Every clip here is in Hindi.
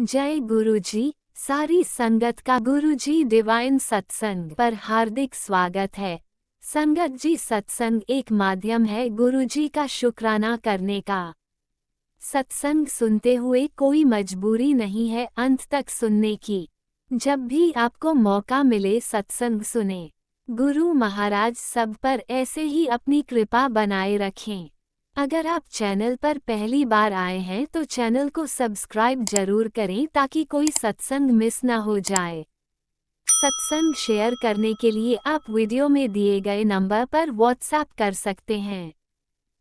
जय गुरुजी। सारी संगत का गुरुजी डिवाइन सत्संग पर हार्दिक स्वागत है। संगत जी, सत्संग एक माध्यम है गुरुजी का शुक्राना करने का। सत्संग सुनते हुए कोई मजबूरी नहीं है अंत तक सुनने की। जब भी आपको मौका मिले सत्संग सुने। गुरु महाराज सब पर ऐसे ही अपनी कृपा बनाए रखें। अगर आप चैनल पर पहली बार आए हैं तो चैनल को सब्सक्राइब जरूर करें ताकि कोई सत्संग मिस ना हो जाए। सत्संग शेयर करने के लिए आप वीडियो में दिए गए नंबर पर व्हाट्सएप कर सकते हैं।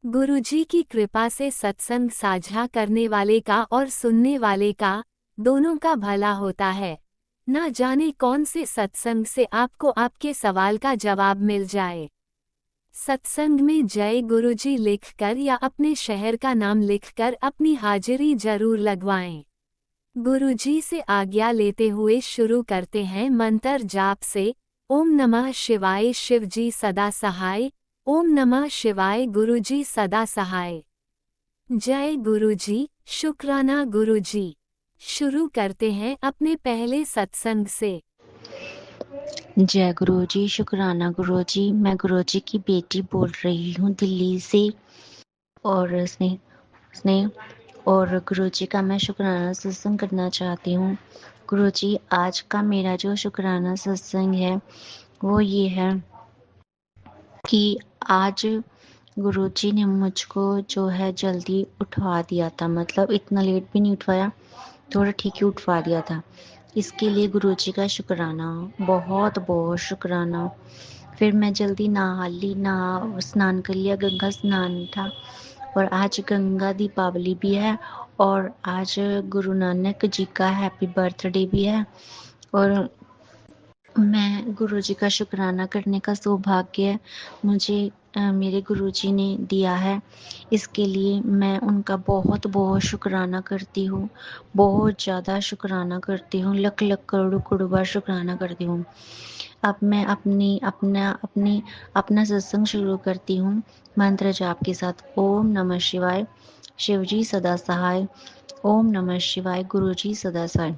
गुरुजी की कृपा से सत्संग साझा करने वाले का और सुनने वाले का दोनों का भला होता है। ना जाने कौन से सत्संग से आपको आपके सवाल का जवाब मिल जाए। सत्संग में जय गुरुजी लिखकर या अपने शहर का नाम लिखकर अपनी हाजिरी जरूर लगवाएं। गुरुजी से आज्ञा लेते हुए शुरू करते हैं मंत्र जाप से। ओम नमः शिवाय शिवजी सदा सहाय। ओम नमः शिवाय गुरुजी सदा सहाय। जय गुरुजी, शुक्राना गुरुजी। शुरू करते हैं अपने पहले सत्संग से। जय गुरुजी, शुक्राना गुरुजी। मैं गुरुजी की बेटी बोल रही हूँ दिल्ली से और स्नेह और गुरुजी का मैं शुक्राना सत्संग करना चाहती हूँ। गुरुजी, आज का मेरा जो शुक्राना सत्संग है वो ये है कि आज गुरुजी ने मुझको जो है जल्दी उठवा दिया था, मतलब इतना लेट भी नहीं उठवाया, थोड़ा ठीक ही उठवा दिया था। इसके लिए गुरुजी का शुक्राना, बहुत बहुत शुक्राना। फिर मैं जल्दी नहा ली, स्नान कर लिया, गंगा स्नान था और आज गंगा दीपावली भी है और आज गुरु नानक जी का हैप्पी बर्थडे भी है और मैं गुरुजी का शुक्राना करने का सौभाग्य मुझे मेरे गुरुजी ने दिया है। इसके लिए मैं उनका बहुत बहुत शुक्राना करती हूँ, बहुत ज़्यादा शुक्राना करती हूँ, लख लख करोड़ करोड़ बार शुक्राना करती हूँ। अब मैं अपना सत्संग शुरू करती हूँ मंत्र जाप के साथ। ओम नमः शिवाय, शिवजी सदा सहाय। ओम नमः शिवाय, गुरुजी सदा सहाय।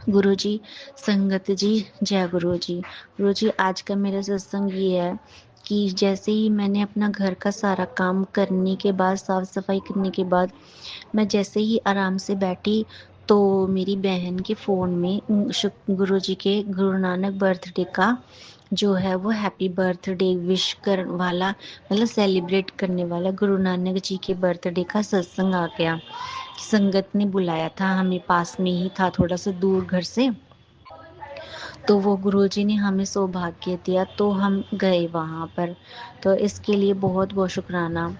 गुरुजी, संगत जी, जय गुरुजी। गुरुजी, आज का मेरा सत्संग ये है कि जैसे ही मैंने अपना घर का सारा काम करने के बाद, साफ सफाई करने के बाद, मैं जैसे ही आराम से बैठी तो मेरी बहन के फ़ोन में गुरुजी के गुरु नानक बर्थडे का जो है वो हैप्पी बर्थडे विश कर वाला, मतलब सेलिब्रेट करने वाला गुरु नानक जी के बर्थडे का सत्संग आ गया। संगत ने बुलाया था, हमें पास में ही था, थोड़ा सा दूर घर से, तो वो गुरुजी ने हमें सौभाग्य दिया तो हम गए वहाँ पर। तो इसके लिए बहुत बहुत शुक्राना।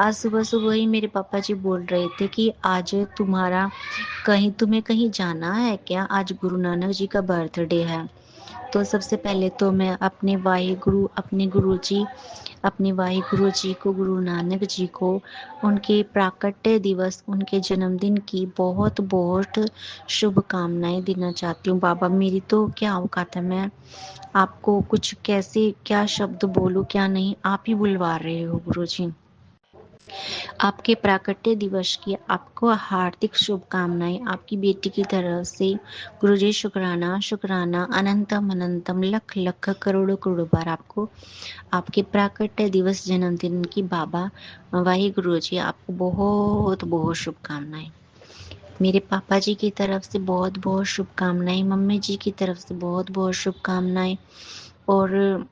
आज सुबह सुबह ही मेरे पापा जी बोल रहे थे कि आज तुम्हें कहीं जाना है क्या, आज गुरु नानक जी का बर्थडे है। तो सबसे पहले तो मैं अपने वाहिगुरु जी को, गुरु नानक जी को, उनके प्राकट्य दिवस, उनके जन्मदिन की बहुत बहुत शुभकामनाएं देना चाहती हूँ। बाबा, मेरी तो क्या औकात है, मैं आपको कुछ कैसे क्या शब्द बोलूं क्या नहीं, आप ही बुलवा रहे हो गुरु जी। आपके प्राकट्य दिवस की आपको हार्दिक शुभकामनाएं आपकी बेटी की तरफ से। गुरुजी, शुक्राना शुक्राना, अनंतम अनंतम, लख लख करोड़ों करोड़ों बार आपको आपके प्राकट्य दिवस जन्मदिन की बाबा वाहिगुरु जी आपको बहुत बहुत शुभकामनाएं। मेरे पापा जी की तरफ से बहुत बहुत शुभकामनाएं, मम्मी जी की तरफ से बहुत बहुत शुभकामनाएं और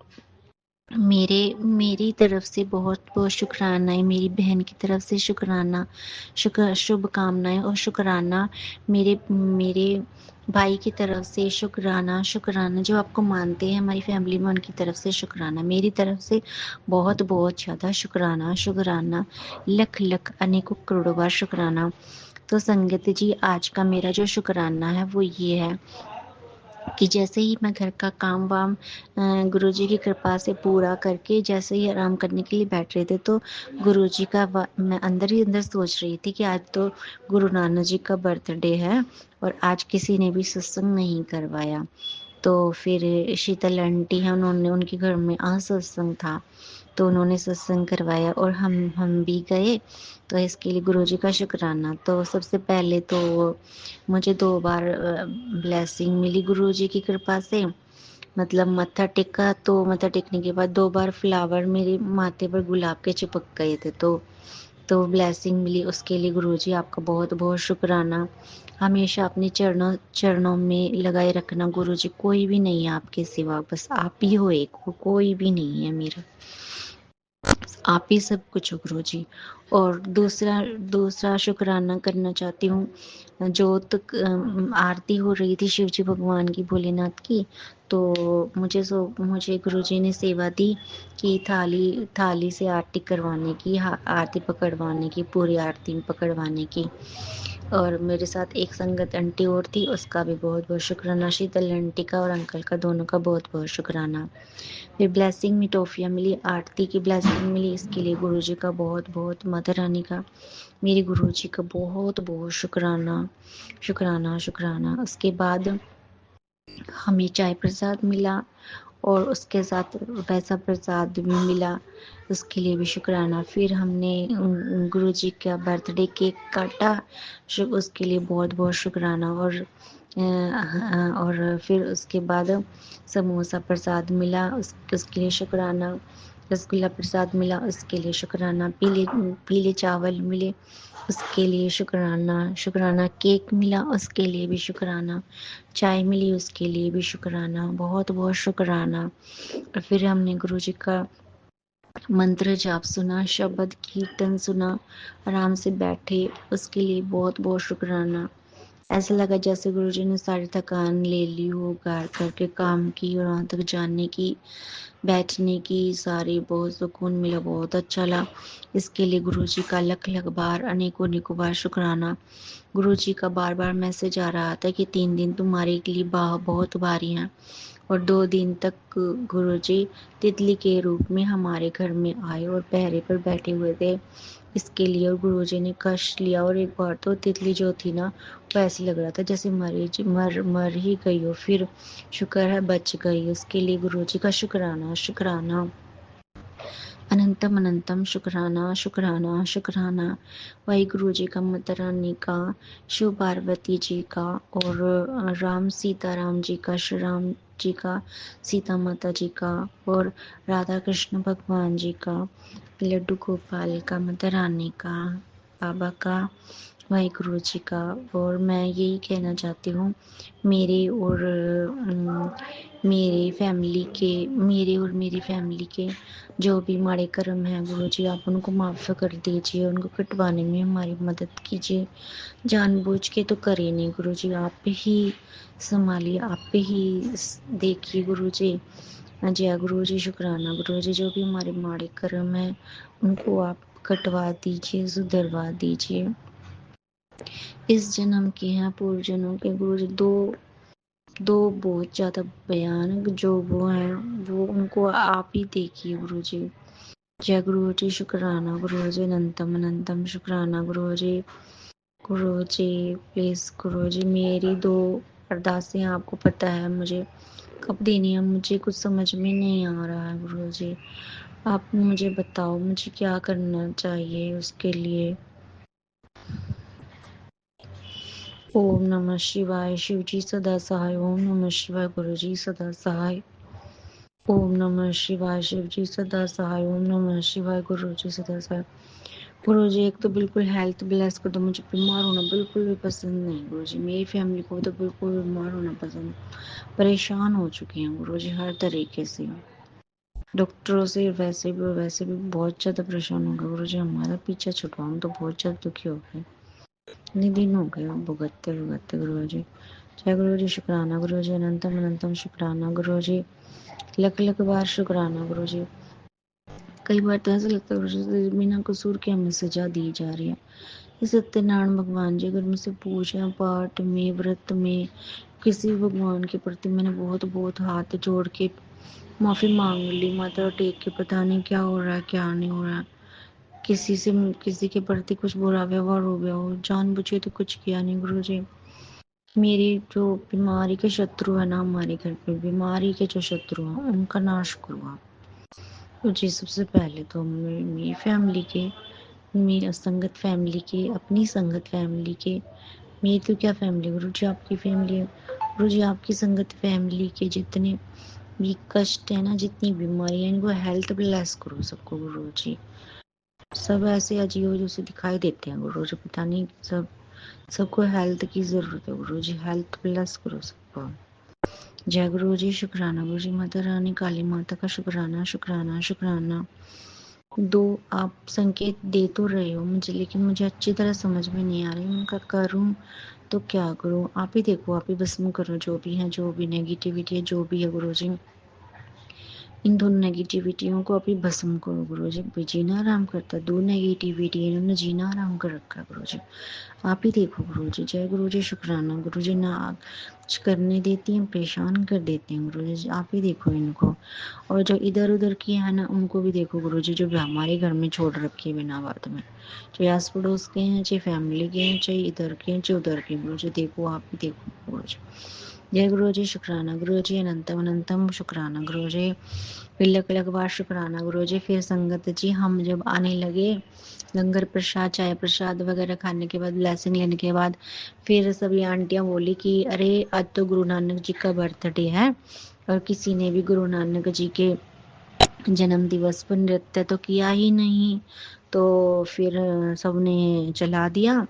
मेरी तरफ से बहुत बहुत शुक्रानाएं, मेरी बहन की तरफ से शुभकामनाएं और शुक्राना मेरे मेरे भाई की तरफ से शुक्राना शुक्राना, जो आपको मानते हैं हमारी फैमिली में, उनकी तरफ से शुक्राना, मेरी तरफ से बहुत बहुत ज़्यादा शुक्राना शुक्राना, लख लख अनेकों करोड़ों बार शुक्राना। तो संगत जी, आज का मेरा जो शुक्राना है वो ये है कि जैसे ही मैं घर का काम वाम गुरुजी की कृपा से पूरा करके जैसे ही आराम करने के लिए बैठ रहे थे तो गुरुजी का मैं अंदर ही अंदर सोच रही थी कि आज तो गुरु नानक जी का बर्थडे है और आज किसी ने भी सत्संग नहीं करवाया। तो फिर शीतल आंटी है, उनके घर में आज सत्संग था तो उन्होंने सत्संग करवाया और हम भी गए, तो इसके लिए गुरुजी का शुक्राना। तो सबसे पहले तो मुझे 2 बार ब्लेसिंग मिली गुरुजी की कृपा से, मतलब मत्था टेका, तो मत्था टेकने के बाद 2 बार फ्लावर मेरे माथे पर गुलाब के चिपक गए थे, तो ब्लेसिंग मिली, उसके लिए गुरुजी आपका बहुत बहुत शुक्राना। हमेशा अपने चरणों चरणों में लगाए रखना गुरुजी, कोई भी नहीं है आपके सिवा, बस आप ही हो एक, और कोई भी नहीं है मेरा, आप ही सब कुछ हो गुरुजी। और दूसरा दूसरा शुक्राना करना चाहती हूँ, जोत आरती हो रही थी शिव जी भगवान की, भोलेनाथ की, तो मुझे गुरुजी ने सेवा दी कि थाली थाली से आरती करवाने की, आरती पकड़वाने की, पूरी आरती पकड़वाने की। और मेरे साथ एक संगत आंटी और थी, उसका भी बहुत बहुत शुक्राना, शीतल आंटी का और अंकल का, दोनों का बहुत बहुत शुक्राना। फिर ब्लेसिंग में टॉफियाँ मिली, आरती की ब्लेसिंग मिली, इसके लिए गुरुजी का बहुत बहुत, माता रानी का, मेरे गुरुजी का बहुत बहुत शुक्राना शुक्राना शुक्राना। उसके बाद हमें चाय प्रसाद मिला और उसके साथ वैसा प्रसाद भी मिला, उसके लिए भी शुक्राना। फिर हमने गुरुजी का बर्थडे केक काटा, उसके लिए बहुत बहुत शुक्राना। और फिर उसके बाद समोसा प्रसाद मिला, उसके लिए शुक्राना। रसगुल्ला प्रसाद मिला, उसके लिए शुक्राना। पीले पीले चावल मिले, उसके लिए शुक्राना शुक्राना। केक मिला, उसके लिए भी शुक्राना। चाय मिली, उसके लिए भी शुक्राना, बहुत बहुत शुक्राना। और फिर हमने गुरुजी का मंत्र जाप सुना, शब्द कीर्तन सुना, आराम से बैठे, उसके लिए बहुत बहुत शुक्राना। ऐसा लगा जैसे गुरुजी ने सारी थकान ले ली हो, घर करके काम की और वहाँ तक जाने की, बैठने की, सारी बहुत सुकून मिला, बहुत अच्छा लगा। इसके लिए गुरुजी का लख लख बार, अनेकों अनेकों बार शुक्राना। गुरुजी का बार बार मैसेज आ रहा था कि 3 दिन तुम्हारे लिए बहुत भारी हैं, और 2 दिन तक गुरुजी तितली के रूप में हमारे घर में आए और पहरे पर बैठे हुए थे, इसके लिए। और गुरुजी ने कष्ट लिया, और एक बार तो तितली जो थी ना, वो ऐसे लग रहा था जैसे मर ही गई हो, फिर शुक्र है बच गई, उसके लिए गुरुजी का शुक्राना शुक्राना। अनंतम अनंतम शुक्राना शुक्राना शुक्राना। वाहिगुरु जी का, माता रानी का, शिव पार्वती जी का, और राम सीता राम जी का, श्री राम जी का, सीता माता जी का, और राधा कृष्ण भगवान जी का, लड्डू गोपाल का, माता रानी का, बाबा का, वाहिगुरु जी का। और मैं यही कहना चाहती हूँ, मेरे और मेरे और मेरी फैमिली के जो भी माड़े कर्म हैं गुरुजी, आप उनको माफ़ कर दीजिए, उनको कटवाने में हमारी मदद कीजिए। जानबूझ के तो करे नहीं गुरुजी, आप ही संभालिए, आप ही देखिए गुरुजी। जय गुरुजी, शुक्राना गुरुजी। जो भी हमारे माड़े कर्म हैं उनको आप कटवा दीजिए, सुधरवा दीजिए। इस जन्म के हैं, पूर्व जन्म के गुरुजी, दो बहुत ज्यादा भयानक जो वो हैं, वो उनको आप ही देखिए गुरुजी। जय गुरुजी, शुक्राना गुरुजी, अनंतम अनंतम शुक्राना गुरुजी। गुरुजी प्लीज गुरुजी, मेरी 2 अरदासें आपको पता है मुझे कब देनी है, मुझे कुछ समझ में नहीं आ रहा है गुरुजी, आप मुझे बताओ मुझे क्या करना चाहिए उसके लिए। ओम नमः शिवाय, शिव जी सदा सहाय। ओम नमः शिवाय, गुरु जी सदा सहाय। ओम नमः शिवाय, शिव जी सदा सहाय। ओम नमः शिवाय, गुरु जी सदा सहाय। गुरु जी, एक तो बिल्कुल हेल्थ ब्लेस कर दो, मुझे बीमार होना बिल्कुल भी पसंद नहीं गुरु जी, मेरी फैमिली को तो बिल्कुल बीमार होना पसंद, परेशान हो चुके हैं गुरु जी हर तरीके से, डॉक्टरों से वैसे भी बहुत ज़्यादा परेशान हो गए गुरु जी, हमारा पीछा छुड़वाओ, हम तो बहुत ज़्यादा दुखी हो गए, इतने दिन हो गए भुगतते भुगतते गुरु जी। जय गुरु जी, शुक्राना गुरु जी, अनंतम अनंतम शुक्राना गुरु जी, लख लख बार शुक्राना गुरु जी। कई बार तो ऐसा लगता है गुरु जी बिना कसूर के हमें सजा दी जा रही है। इस सत्यनारायण भगवान जी, अगर मुझसे पूछे पाठ में, व्रत में, किसी भी भगवान के प्रति मैंने बहुत बहुत हाथ जोड़ के माफी मांग ली, माथा टेक के, पता नहीं क्या हो रहा है क्या नहीं हो रहा है, किसी के प्रति कुछ बुरा व्यवहार हो गया हो, जानबूझ तो कुछ किया नहीं गुरु जी। मेरी जो बीमारी के शत्रु है ना हमारे घर पे, बीमारी के जो शत्रु हैं उनका नाश करो आप, तो जी सबसे पहले तो मेरी फैमिली के, मेरी संगत फैमिली के, अपनी संगत फैमिली के, मेरी तो क्या फैमिली, गुरु जी आपकी फैमिली है। गुरु जी आपकी संगत फैमिली के जितने भी कष्ट है ना, जितनी बीमारियां, इनको हेल्थ ब्लेस करो सबको गुरु जी। सब ऐसे अजीब जैसे दिखाई देते हैं गुरु जी, पता नहीं सबको हेल्थ की जरूरत है गुरु जी, हेल्थ ब्लेस करो सबको। जय गुरु जी, शुक्राना गुरु जी, माता रानी काली माता का शुक्राना शुक्राना शुक्राना। दो आप संकेत दे तो रहे हो मुझे, लेकिन मुझे अच्छी तरह समझ में नहीं आ रही, उनका करूं तो क्या करूं। आप ही देखो, आप ही भस्म करो जो भी है, जो भी नेगेटिविटी है, जो भी है गुरु जी, इन दोनों नेगेटिविटियों को अभी भस्म करो गुरु जी। जीना आराम करता, दो नेगेटिविटी इन्होंने जीना आराम कर रखा है गुरु जी, आप ही देखो गुरु जी। जय गुरु जी, शुक्राना गुरु जी, ना कुछ करने देती हैं, परेशान कर देते हैं गुरु जी, आप ही देखो इनको। और जो इधर उधर की है ना, उनको भी देखो गुरु जी, जो हमारे घर में छोड़ रखी है बिना बात में, चाहे आस पड़ोस के हैं, चाहे फैमिली के हैं, चाहे इधर के हैं, चाहे उधर के, गुरु जी देखो, आप ही देखो गुरु जी। जय गुरु जी, शुक्राना गुरु जी, अनंतम अनंतम शुक्राना गुरु जी, फिर लग बार शुक्राना गुरु जी। फिर संगत जी हम जब आने लगे, लंगर प्रसाद चाय प्रसाद वगैरह खाने के बाद, ब्लेसिंग लेने के बाद, फिर सभी आंटियां बोली कि अरे आज तो गुरु नानक जी का बर्थडे है, और किसी ने भी गुरु नानक जी के जन्म दिवस पर नृत्य तो किया ही नहीं। तो फिर सबने चला दिया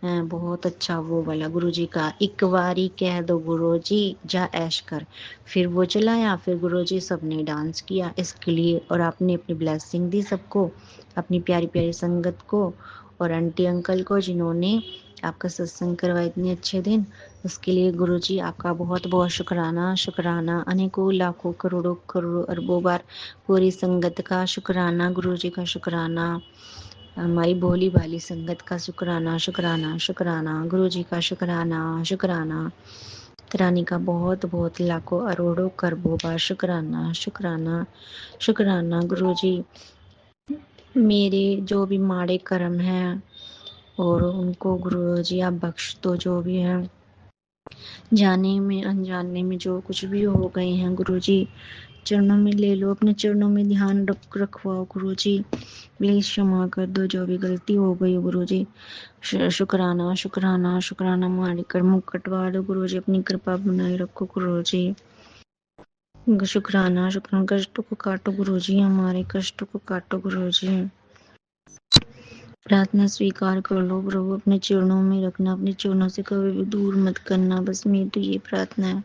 बहुत अच्छा वो वाला गुरुजी का, एक बारी कह दो गुरुजी जा ऐश कर। फिर वो चलाया, फिर गुरुजी सबने डांस किया इसके लिए, और आपने अपनी ब्लेसिंग दी सबको, अपनी प्यारी प्यारी संगत को और आंटी अंकल को जिन्होंने आपका सत्संग करवाया इतने अच्छे दिन, उसके लिए गुरुजी आपका बहुत बहुत शुक्राना शुक्राना, अनेकों लाखों करोड़ों करोड़ों अरबों बार पूरी संगत का शुक्राना गुरुजी का शुक्राना, हमारी भोली भाली संगत का शुक्राना शुक्राना शुक्राना, गुरुजी का शुक्राना शुक्राना, रानी का बहुत बहुत लाखों अरोड़ों करबों बार शुक्राना शुक्राना शुक्राना गुरुजी। मेरे जो भी माड़े कर्म हैं और उनको गुरुजी आप बख्श दो, जो भी है जाने में अनजाने में जो कुछ भी हो गए हैं गुरुजी, चरणों में ले लो, अपने चरणों में ध्यान रखवाओ गुरुजी, प्लीज क्षमा कर दो जो भी गलती हो गई हो गुरुजी। शुक्राना शुक्राना शुक्राना, हमारे कर्म कटवा दो गुरुजी, अपनी कृपा बनाए रखो गुरुजी। शुक्राना शुक्राना, कष्टों को काटो गुरुजी, हमारे कष्टों को काटो गुरुजी। प्रार्थना स्वीकार कर लो प्रभु, अपने चरणों में रखना, अपने चरणों से कभी भी दूर मत करना, बस मेरी तो ये प्रार्थना है।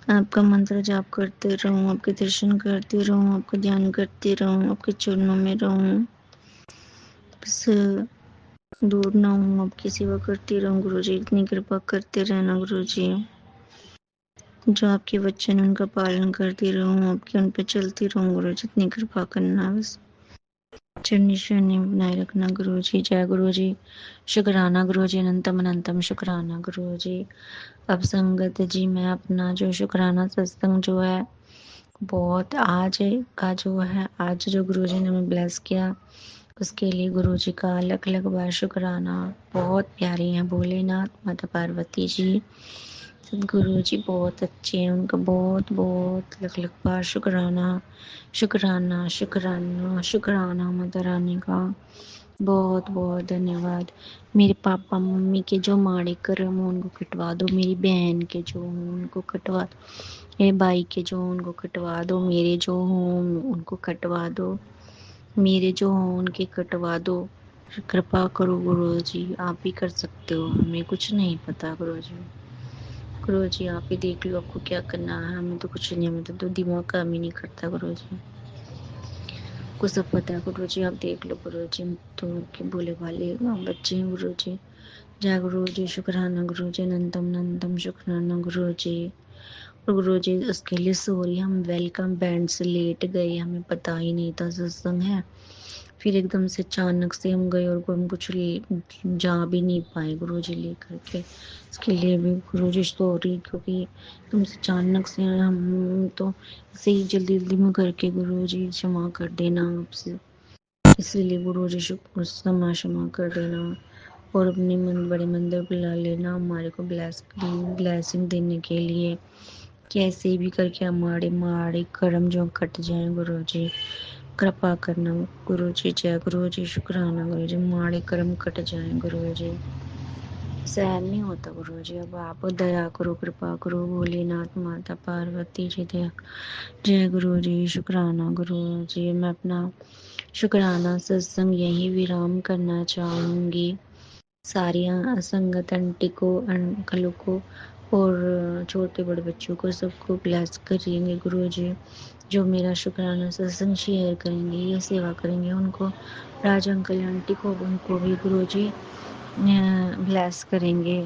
आपका मंत्र जाप करते रहूं, आपके दर्शन करते रहूं, आपका ध्यान करते रहूं, आपके चरणों में रहूं, बस दूर ना हूं, आपकी सेवा करती रहूं गुरुजी, इतनी कृपा करते रहना गुरुजी। जो आपके वचन उनका पालन करती रहूं, आपके उन पे चलती रहूं गुरुजी, इतनी कृपा करना, बस चरनी शरणी बनाए रखना गुरुजी। जय गुरुजी, शुक्राना गुरुजी, अनंतम अनंतम शुक्राना गुरुजी। अब संगत जी मैं अपना जो शुक्राना सत्संग जो है बहुत आज का जो है, आज जो गुरुजी ने हमें ब्लेस किया उसके लिए गुरुजी का अलग अलग बार शुक्राना। बहुत प्यारे हैं भोलेनाथ माता पार्वती जी, सदगुरु जी बहुत अच्छे हैं, उनका बहुत बहुत लख लख बार शुक्राना शुक्राना शुक्राना शुक्राना, माता रानी का बहुत बहुत धन्यवाद। मेरे पापा मम्मी के जो माड़े कर्म हो उनको कटवा दो, मेरी बहन के जो हों उनको कटवा दो, मेरे भाई के जो हों उनको कटवा दो, मेरे जो हों उनको कटवा दो, मेरे जो हों उनके कटवा दो। कृपा करो गुरु जी, आप ही कर सकते हो, हमें कुछ नहीं पता गुरु जी। गुरु जी आप ही देख लो आपको क्या करना है, हमें तो कुछ नहीं, हमें तो दिमाग काम ही नहीं करता गुरु जी, को सब पता है गुरु जी, आप देख लो गुरु जी, तो के बोले वाले बच्चे हैं गुरु जी। जय गुरु जी, शुक्राना गुरु जी, अनंतम अनंतम शुक्राना गुरु जी। और गुरु जी उसके लिए सॉरी, हम वेलकम बैंड से लेट गए, हमें पता ही नहीं था सत्संग है, फिर एकदम से अचानक से हम गए और हम कुछ जा भी नहीं पाए गुरु जी लेकर के, इसके लिए भी गुरु जी सॉरी, क्योंकि एकदम से अचानक से हम तो ऐसे ही जल्दी जल्दी में करके गुरु जी क्षमा कर देना आपसे, इसीलिए गुरु जी शुक्र क्षमा कर देना, और अपने बड़े मंदिर बुला लेना हमारे को ब्लेसिंग देने के लिए, कैसे भी करके हमारे माड़े कर्म जो कट जाए गुरु जी, कृपा करना गुरु जी। जय गुरु जी, शुक्राना गुरु जी, माड़े कर्म कट जाए गुरु जी। सहन नहीं होता गुरु जी, अब आप दया करो, कृपा करो, भोलेनाथ माता पार्वती जी दया। जय गुरु जी, शुक्राना गुरु जी। मैं अपना शुक्राना सत्संग यही विराम करना चाहूँगी। सारी असंगत आंटी को, अंकलों को और छोटे बड़े बच्चों को सबको ब्लेस करेंगे गुरु जी। जो मेरा शुक्राना सत्संग शेयर करेंगे या सेवा करेंगे उनको, राज अंकल आंटी को, उनको भी गुरु जी ब्लेस करेंगे।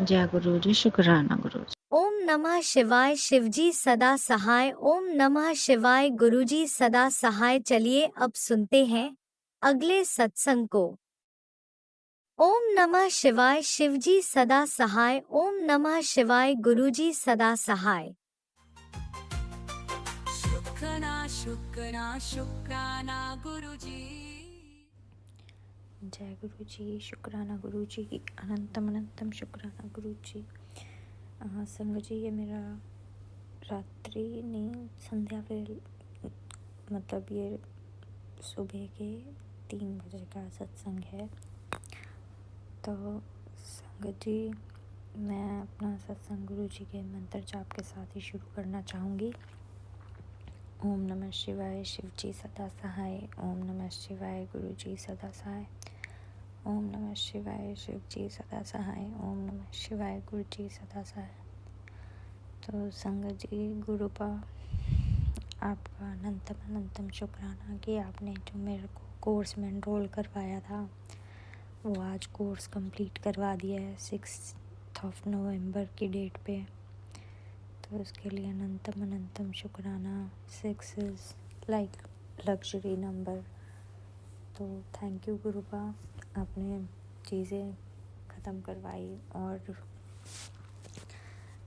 जय गुरु जी, शुक्राना गुरु जी। ओम नमः शिवाय। शिवजी सदा सहाय। ओम नमः शिवाय। गुरुजी सदा सहाय। चलिए अब सुनते हैं अगले सत्संग को। ओम नमः शिवाय। शिवजी सदा सहाय। ओम नमः शिवाय। गुरुजी सदा सहाय। शुक्राना गुरुजी। जय गुरु जी, शुक्राना गुरु जी, अनंतम अनंतम शुक्राना गुरु जी। संग जी, ये मेरा रात्रि नहीं, संध्या वेल, मतलब ये सुबह के 3 बजे का सत्संग है। तो संग जी, मैं अपना सत्संग गुरु जी के मंत्र जाप के साथ ही शुरू करना चाहूँगी। ओम नमः शिवाय। शिव जी सदा सहाय। ओम नमः शिवाय। गुरु जी सदा सहाय। ओम नमः शिवाय। शिव जी सदा सहाय। ओम नमः शिवाय। गुरु जी सदा सहाय। तो संगत जी, गुरुपा आपका अनंतम अनंतम शुक्राना कि आपने जो मेरे को कोर्स में एनरोल करवाया था वो आज कोर्स कंप्लीट करवा दिया है 6 नवंबर की डेट पे। तो उसके लिए अनंतम अनंतम शुक्राना। 6 इज़ लाइक लग्जरी नंबर। तो थैंक यू गुरुपा, आपने चीज़ें ख़त्म करवाई और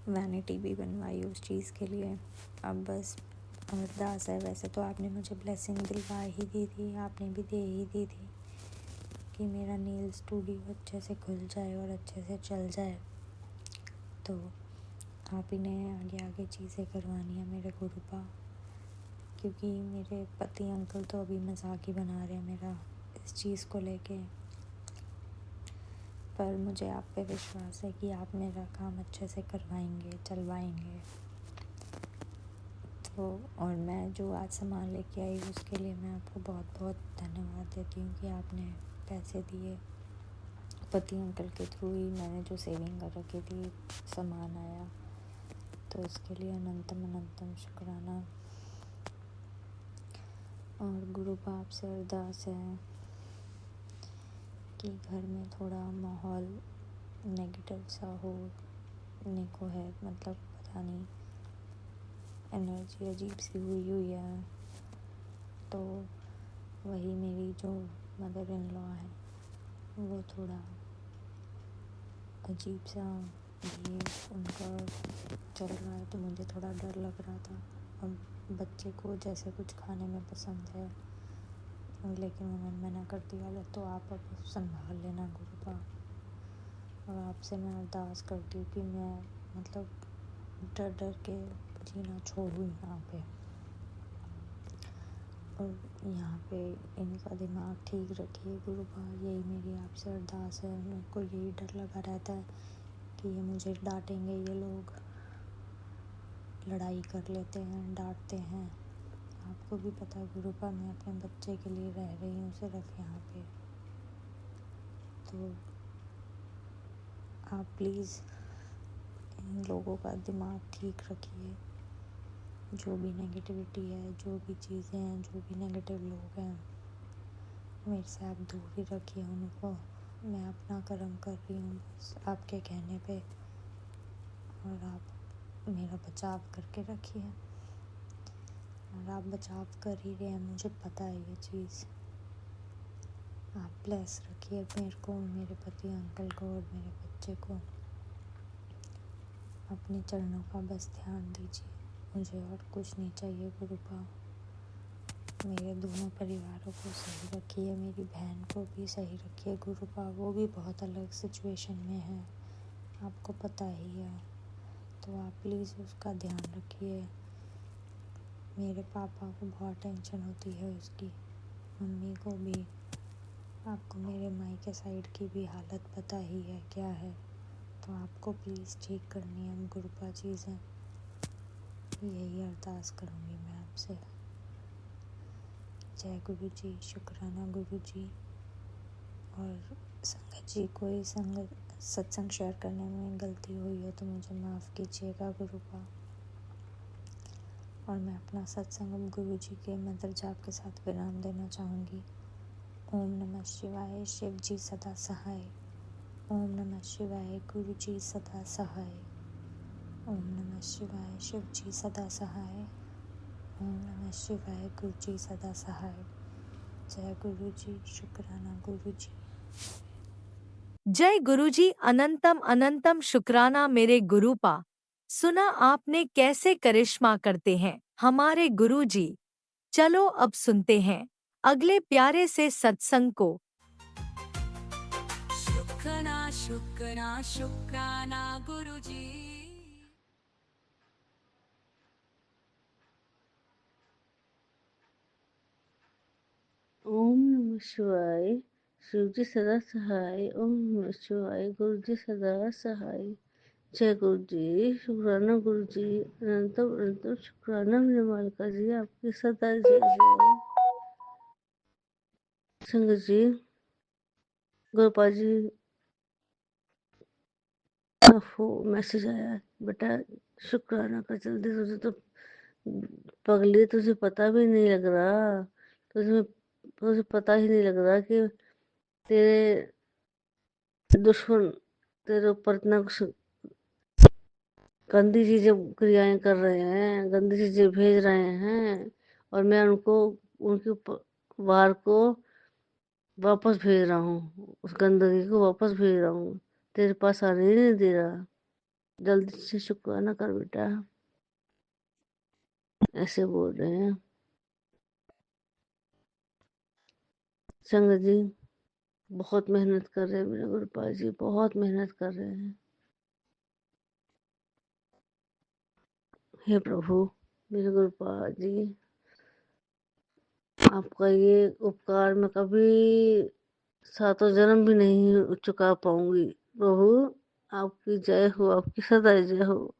वैनिटी भी बनवाई उस चीज़ के लिए। अब बस अरदास है। वैसे तो आपने मुझे ब्लेसिंग दिलवा ही दी थी, आपने भी दे ही दी थी कि मेरा नेल स्टूडियो अच्छे से खुल जाए और अच्छे से चल जाए। तो आप ही ने आगे आगे चीज़ें करवानी है मेरे गुरुपा, क्योंकि मेरे पति अंकल तो अभी मजाक ही बना रहे हैं मेरा इस चीज़ को लेके। पर मुझे आप पे विश्वास है कि आप मेरा काम अच्छे से करवाएंगे, चलवाएंगे। तो और मैं जो आज सामान लेके आई उसके लिए मैं आपको बहुत बहुत धन्यवाद देती हूँ कि आपने पैसे दिए। पति अंकल के थ्रू ही मैंने जो सेविंग कर रखी थी सामान आया, तो उसके लिए अनंतम अनंतम शुक्राना। और गुरु बाप से अरदास है कि घर में थोड़ा माहौल नेगेटिव सा होने को है, मतलब पता नहीं, एनर्जी अजीब सी हुई है। तो वही मेरी जो मदर इन लॉ है वो थोड़ा अजीब सा ये उनका चल रहा है, तो मुझे थोड़ा डर लग रहा था। अब बच्चे को जैसे कुछ खाने में पसंद है, लेकिन उन्होंने मना कर दिया। तो आप अब संभाल लेना गुरुपा। और आपसे मैं अरदास करती हूँ कि मैं मतलब डर डर के जीना छोड़ूँ यहाँ पे, और यहाँ पे इनका दिमाग ठीक रखिए गुरुपा। यही मेरी आपसे अरदास है। मेरे को यही डर लगा रहता है कि ये मुझे डांटेंगे, ये लोग लड़ाई कर लेते हैं, डांटते हैं। आपको भी पता है गुरुपा, मैं अपने बच्चे के लिए रह रही हूँ सिर्फ यहाँ पे। तो आप प्लीज़ इन लोगों का दिमाग ठीक रखिए। जो भी नेगेटिविटी है, जो भी चीज़ें हैं, जो भी नेगेटिव लोग हैं, मेरे से आप दूर ही रखिए उनको। मैं अपना कर्म कर रही हूँ बस आपके कहने पे, और आप मेरा बचाव करके रखिए। और आप बचाव कर ही रहे हैं, मुझे पता है ये चीज़। आप ब्लेस रखिए मेरे को, मेरे पति अंकल को और मेरे बच्चे को। अपने चरणों का बस ध्यान दीजिए, मुझे और कुछ नहीं चाहिए गुरुपा। मेरे दोनों परिवारों को सही रखिए, मेरी बहन को भी सही रखिए गुरुपा। वो भी बहुत अलग सिचुएशन में है, आपको पता ही है। तो आप प्लीज़ उसका ध्यान रखिए। मेरे पापा को बहुत टेंशन होती है उसकी, मम्मी को भी। आपको मेरे मायके साइड की भी हालत पता ही है क्या है, तो आपको प्लीज़ ठीक करनी है गुरुपा चीज़ें। यही अरदास करूँगी मैं आपसे। जय गुरु जी, शुक्राना गुरु जी। और संगत जी, कोई सत्संग शेयर करने में गलती हुई हो तो मुझे माफ़ कीजिएगा गुरुपा। और मैं अपना सत्संग गुरु जी के मंत्र जाप के साथ विराम देना चाहूँगी। ओम नमः शिवाय, शिव जी सदा सहाय। ओम नमः शिवाय, गुरु जी सदा सहाय। ओम नमः शिवाय, शिव जी सदा सहाय। ओम नमः शिवाय, गुरु जी सदा सहाय। जय गुरु जी, शुक्राना गुरु जी। जय गुरुजी, अनंतम अनंतम शुक्राना मेरे गुरुपा। सुना आपने कैसे करिश्मा करते हैं हमारे गुरुजी। चलो अब सुनते हैं अगले प्यारे से सत्संग को। शुक्राना शुक्राना शुक्राना गुरुजी। ओम नमः शिवाय, शिव जी सदा सहाय। ओम नमः शिवाय, गुरु जी सदा सहाय। जय गुरु जी, शुक्राना गुरु जी, अनंतम अनंतम शुक्राना मेरे मालिका जी, आपकी सदा जय जय। संगत जी, गोपाल जी आपको मैसेज आया है, बेटा शुक्राना कर, जल्दी तुझे तो पगली, तुझे पता भी नहीं लग रहा, तुझे तुझे पता ही नहीं लग रहा कि तेरे दुश्मन तेरे ऊपर इतना कुछ गंदी चीजें क्रियाएं कर रहे हैं, गंदी चीजें भेज रहे हैं, और मैं उनको उनके वार को वापस भेज रहा हूँ, उस गंदगी को वापस भेज रहा हूँ, तेरे पास आने ही नहीं दे रहा। जल्दी से शुक्राना कर बेटा, ऐसे बोल रहे हैं संगत जी। बहुत मेहनत कर रहे हैं मेरे गुरुपाल जी, बहुत मेहनत कर रहे हैं। हे प्रभु मेरे गुरुपाल जी, आपका ये उपकार मैं कभी सातों जन्म भी नहीं चुका पाऊंगी। प्रभु आपकी जय हो, आपकी सदा जय हो।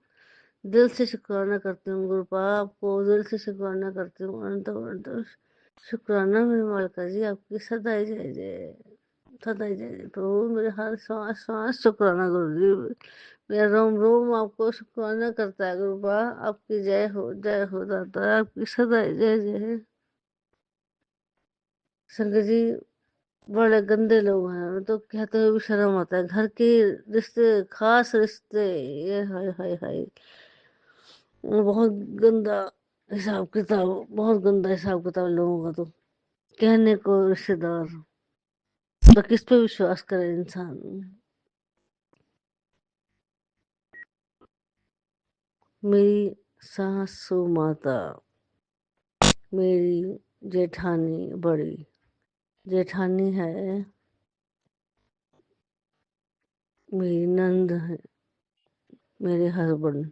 दिल से शुक्राना करती हूँ गुरुपा, आपको दिल से शुक्राना करती हूँ। अनंत अनंत शुक्राना मेरे मालिका जी, आपकी सदा जय जय, सदा जय जय। प्रभु मेरे हर सांस सांस शुक्राना गुरु जी, मेरा रोम रोम आपको शुक्राना करता है गुरुपा। आपकी जय हो दाता, आपकी सदा जय जय। संगत जी, बड़े गंदे लोग हैं, तो कहते हुए भी शर्म आता है। घर के रिश्ते, खास रिश्ते, ये हाय हाय हाय, बहुत गंदा हिसाब किताब, बहुत गंदा हिसाब किताब लोगों का। तो कहने को रिश्तेदार, तो किस पे विश्वास करे इंसान। मेरी सासू माता, मेरी जेठानी, बड़ी जेठानी है, मेरी नंद है, मेरे हस्बैंड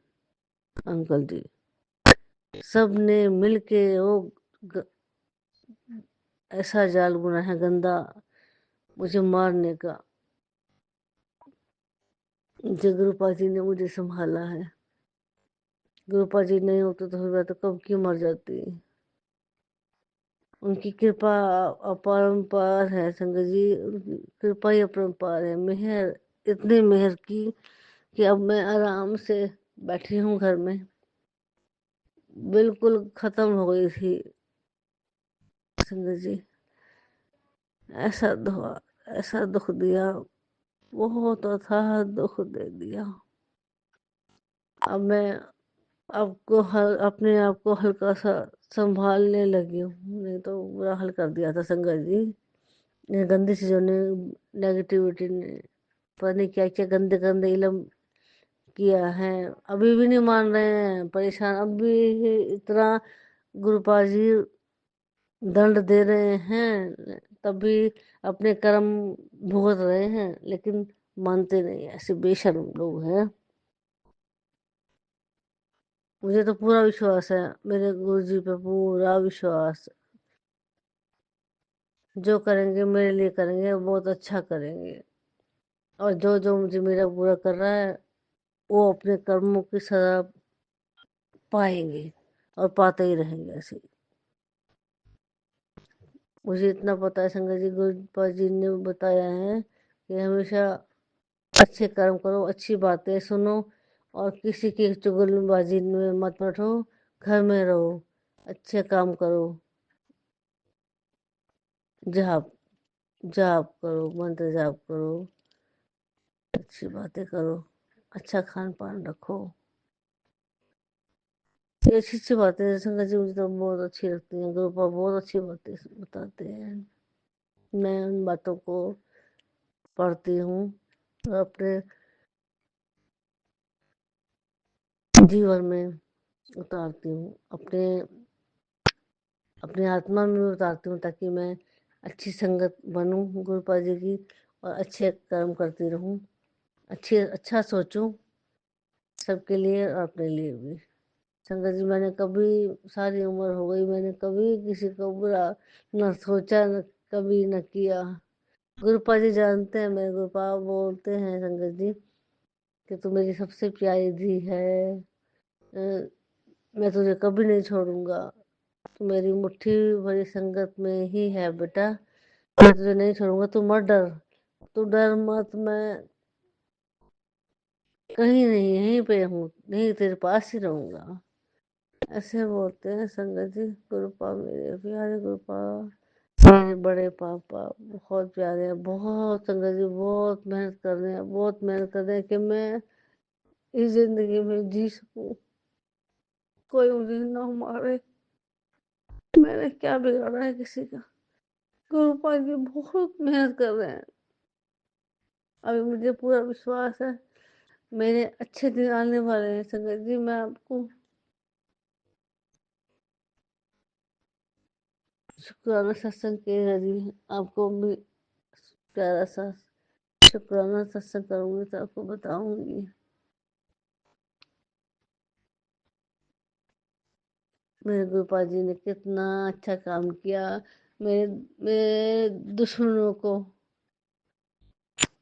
अंकल जी, सब ने मिलके वो ग- ऐसा जाल बुना है गंदा, मुझे मारने का। जो गुरुपा जी ने मुझे संभाला है, गुरुपा जी नहीं होते तो फिर मैं तो कब की मर जाती। उनकी कृपा अपरंपार है संगत जी, उनकी कृपा ही अपरंपार है। मेहर, इतनी मेहर की कि अब मैं आराम से बैठी हूँ घर में। बिल्कुल खत्म हो गई थी संगत जी, ऐसा दुआ, ऐसा दुख दिया, बहुत अथाह दुख दे दिया। अब मैं अपने आप को हल्का सा संभालने लगी हूँ, नहीं तो बुरा हाल कर दिया था संगत जी। ये गंदी चीजों ने, नेगेटिविटी ने, पता नहीं क्या क्या गंदे गंदे इलम किया है। अभी भी नहीं मान रहे हैं, परेशान अब भी इतना गुरुपाल जी दंड दे रहे हैं, तब भी अपने कर्म भुगत रहे हैं, लेकिन मानते नहीं। ऐसे बेशर्म लोग हैं। मुझे तो पूरा विश्वास है, मेरे गुरु जी पे पूरा विश्वास। जो करेंगे मेरे लिए करेंगे, बहुत अच्छा करेंगे। और जो जो मुझे मेरा बुरा कर रहा है, वो अपने कर्मों की सजा पाएंगे और पाते ही रहेंगे ऐसे ही। मुझे इतना पता है, संगत जी गुरुपाद जी ने बताया है कि हमेशा अच्छे कर्म करो, अच्छी बातें सुनो और किसी की चुगलबाजी में मत बैठो, घर में रहो, अच्छे काम करो, जाप जाप करो, मंत्र जाप करो, अच्छी बातें करो, अच्छा खान पान रखो। ये अच्छी अच्छी बातें हैं संगत जी, मुझे तो बहुत अच्छी लगती हैं। गुरुपाद बहुत अच्छी बातें बताते हैं। मैं उन बातों को पढ़ती हूँ और अपने जीवन में उतारती हूँ, अपने अपनी आत्मा में उतारती हूँ, ताकि मैं अच्छी संगत बनूँ गुरुपाद जी की और अच्छे कर्म करती रहूँ, अच्छा सोचूं सबके लिए और अपने लिए भी। संगत जी, मैंने कभी, सारी उम्र हो गई, मैंने कभी किसी को बुरा न सोचा, न कभी न किया। गुरुपाद जी जानते हैं, मेरे गुरुपाद बोलते हैं संगत जी कि तू मेरी सबसे प्यारी धी है, मैं तुझे कभी नहीं छोड़ूंगा, तू मेरी मुट्ठी भरी संगत में ही है बेटा, मैं तुझे नहीं छोड़ूंगा, तू मत डर, तू डर मत, मैं कहीं नहीं, यहीं पे हूँ, नहीं तेरे पास ही रहूंगा। ऐसे बोलते हैं संगत जी गुरुपाद, मेरे प्यारे गुरुपाद, मेरे बड़े पापा बहुत प्यारे हैं। बहुत संगत जी, बहुत मेहनत कर रहे हैं, बहुत मेहनत कर रहे हैं कि मैं इस जिंदगी में जी सकूं, कोई मुझे ना मारे। मैंने क्या बिगाड़ा है किसी का? गुरुपाद जी बहुत मेहनत कर रहे हैं। अभी मुझे पूरा विश्वास है मेरे अच्छे दिन आने वाले हैं। संगत जी, मैं आपको शुक्राना सत्संग के जरिए आपको भी प्यारा सा शुक्राना सत्संग करूंगी, तो आपको बताऊंगी मेरे गुरुपाद जी ने कितना अच्छा काम किया। मेरे मेरे दुश्मनों को,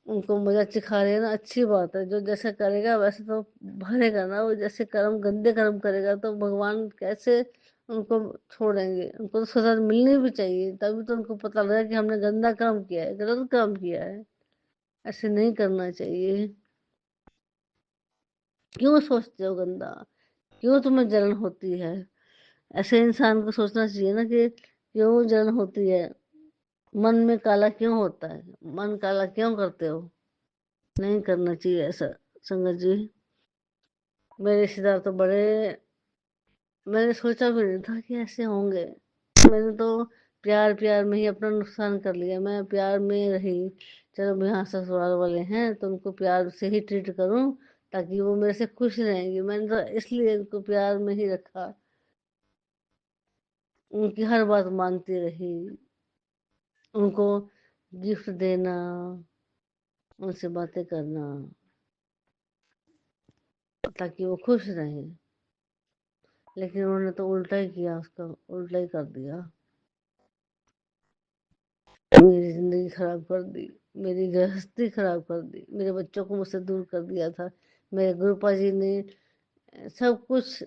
उनको मजा सिखा रहे हैं ना, अच्छी बात है। जो जैसा करेगा वैसे तो भरेगा ना, वो जैसे कर्म, गंदे कर्म करेगा तो भगवान कैसे उनको छोड़ेंगे? उनको तो सजा मिलनी भी चाहिए, तभी तो उनको पता लगा कि हमने गंदा काम किया है, गलत काम किया है, ऐसे नहीं करना चाहिए। क्यों सोचते हो गंदा? क्यों तुम्हें जलन होती है? ऐसे इंसान को सोचना चाहिए ना कि क्यों जलन होती है, मन में काला क्यों होता है, मन काला क्यों करते हो? नहीं करना चाहिए ऐसा संगत जी। मेरे रिश्तेदार तो बड़े, मैंने सोचा भी नहीं था कि ऐसे होंगे। मैंने तो प्यार प्यार में ही अपना नुकसान कर लिया, मैं प्यार में रही। चलो यहाँ ससुराल वाले हैं तो उनको प्यार से ही ट्रीट करूं, ताकि वो मेरे से खुश रहेंगे। मैंने तो इसलिए उनको प्यार में ही रखा, उनकी हर बात मानती रही, उनको गिफ्ट देना, उनसे बातें करना, ताकि वो खुश रहें। लेकिन उन्होंने तो उल्टा ही किया, उसका उल्टा ही कर दिया, मेरी जिंदगी खराब कर दी, मेरी गृहस्थी खराब कर दी, मेरे बच्चों को मुझसे दूर कर दिया था। मेरे गुरुपा जी ने सब कुछ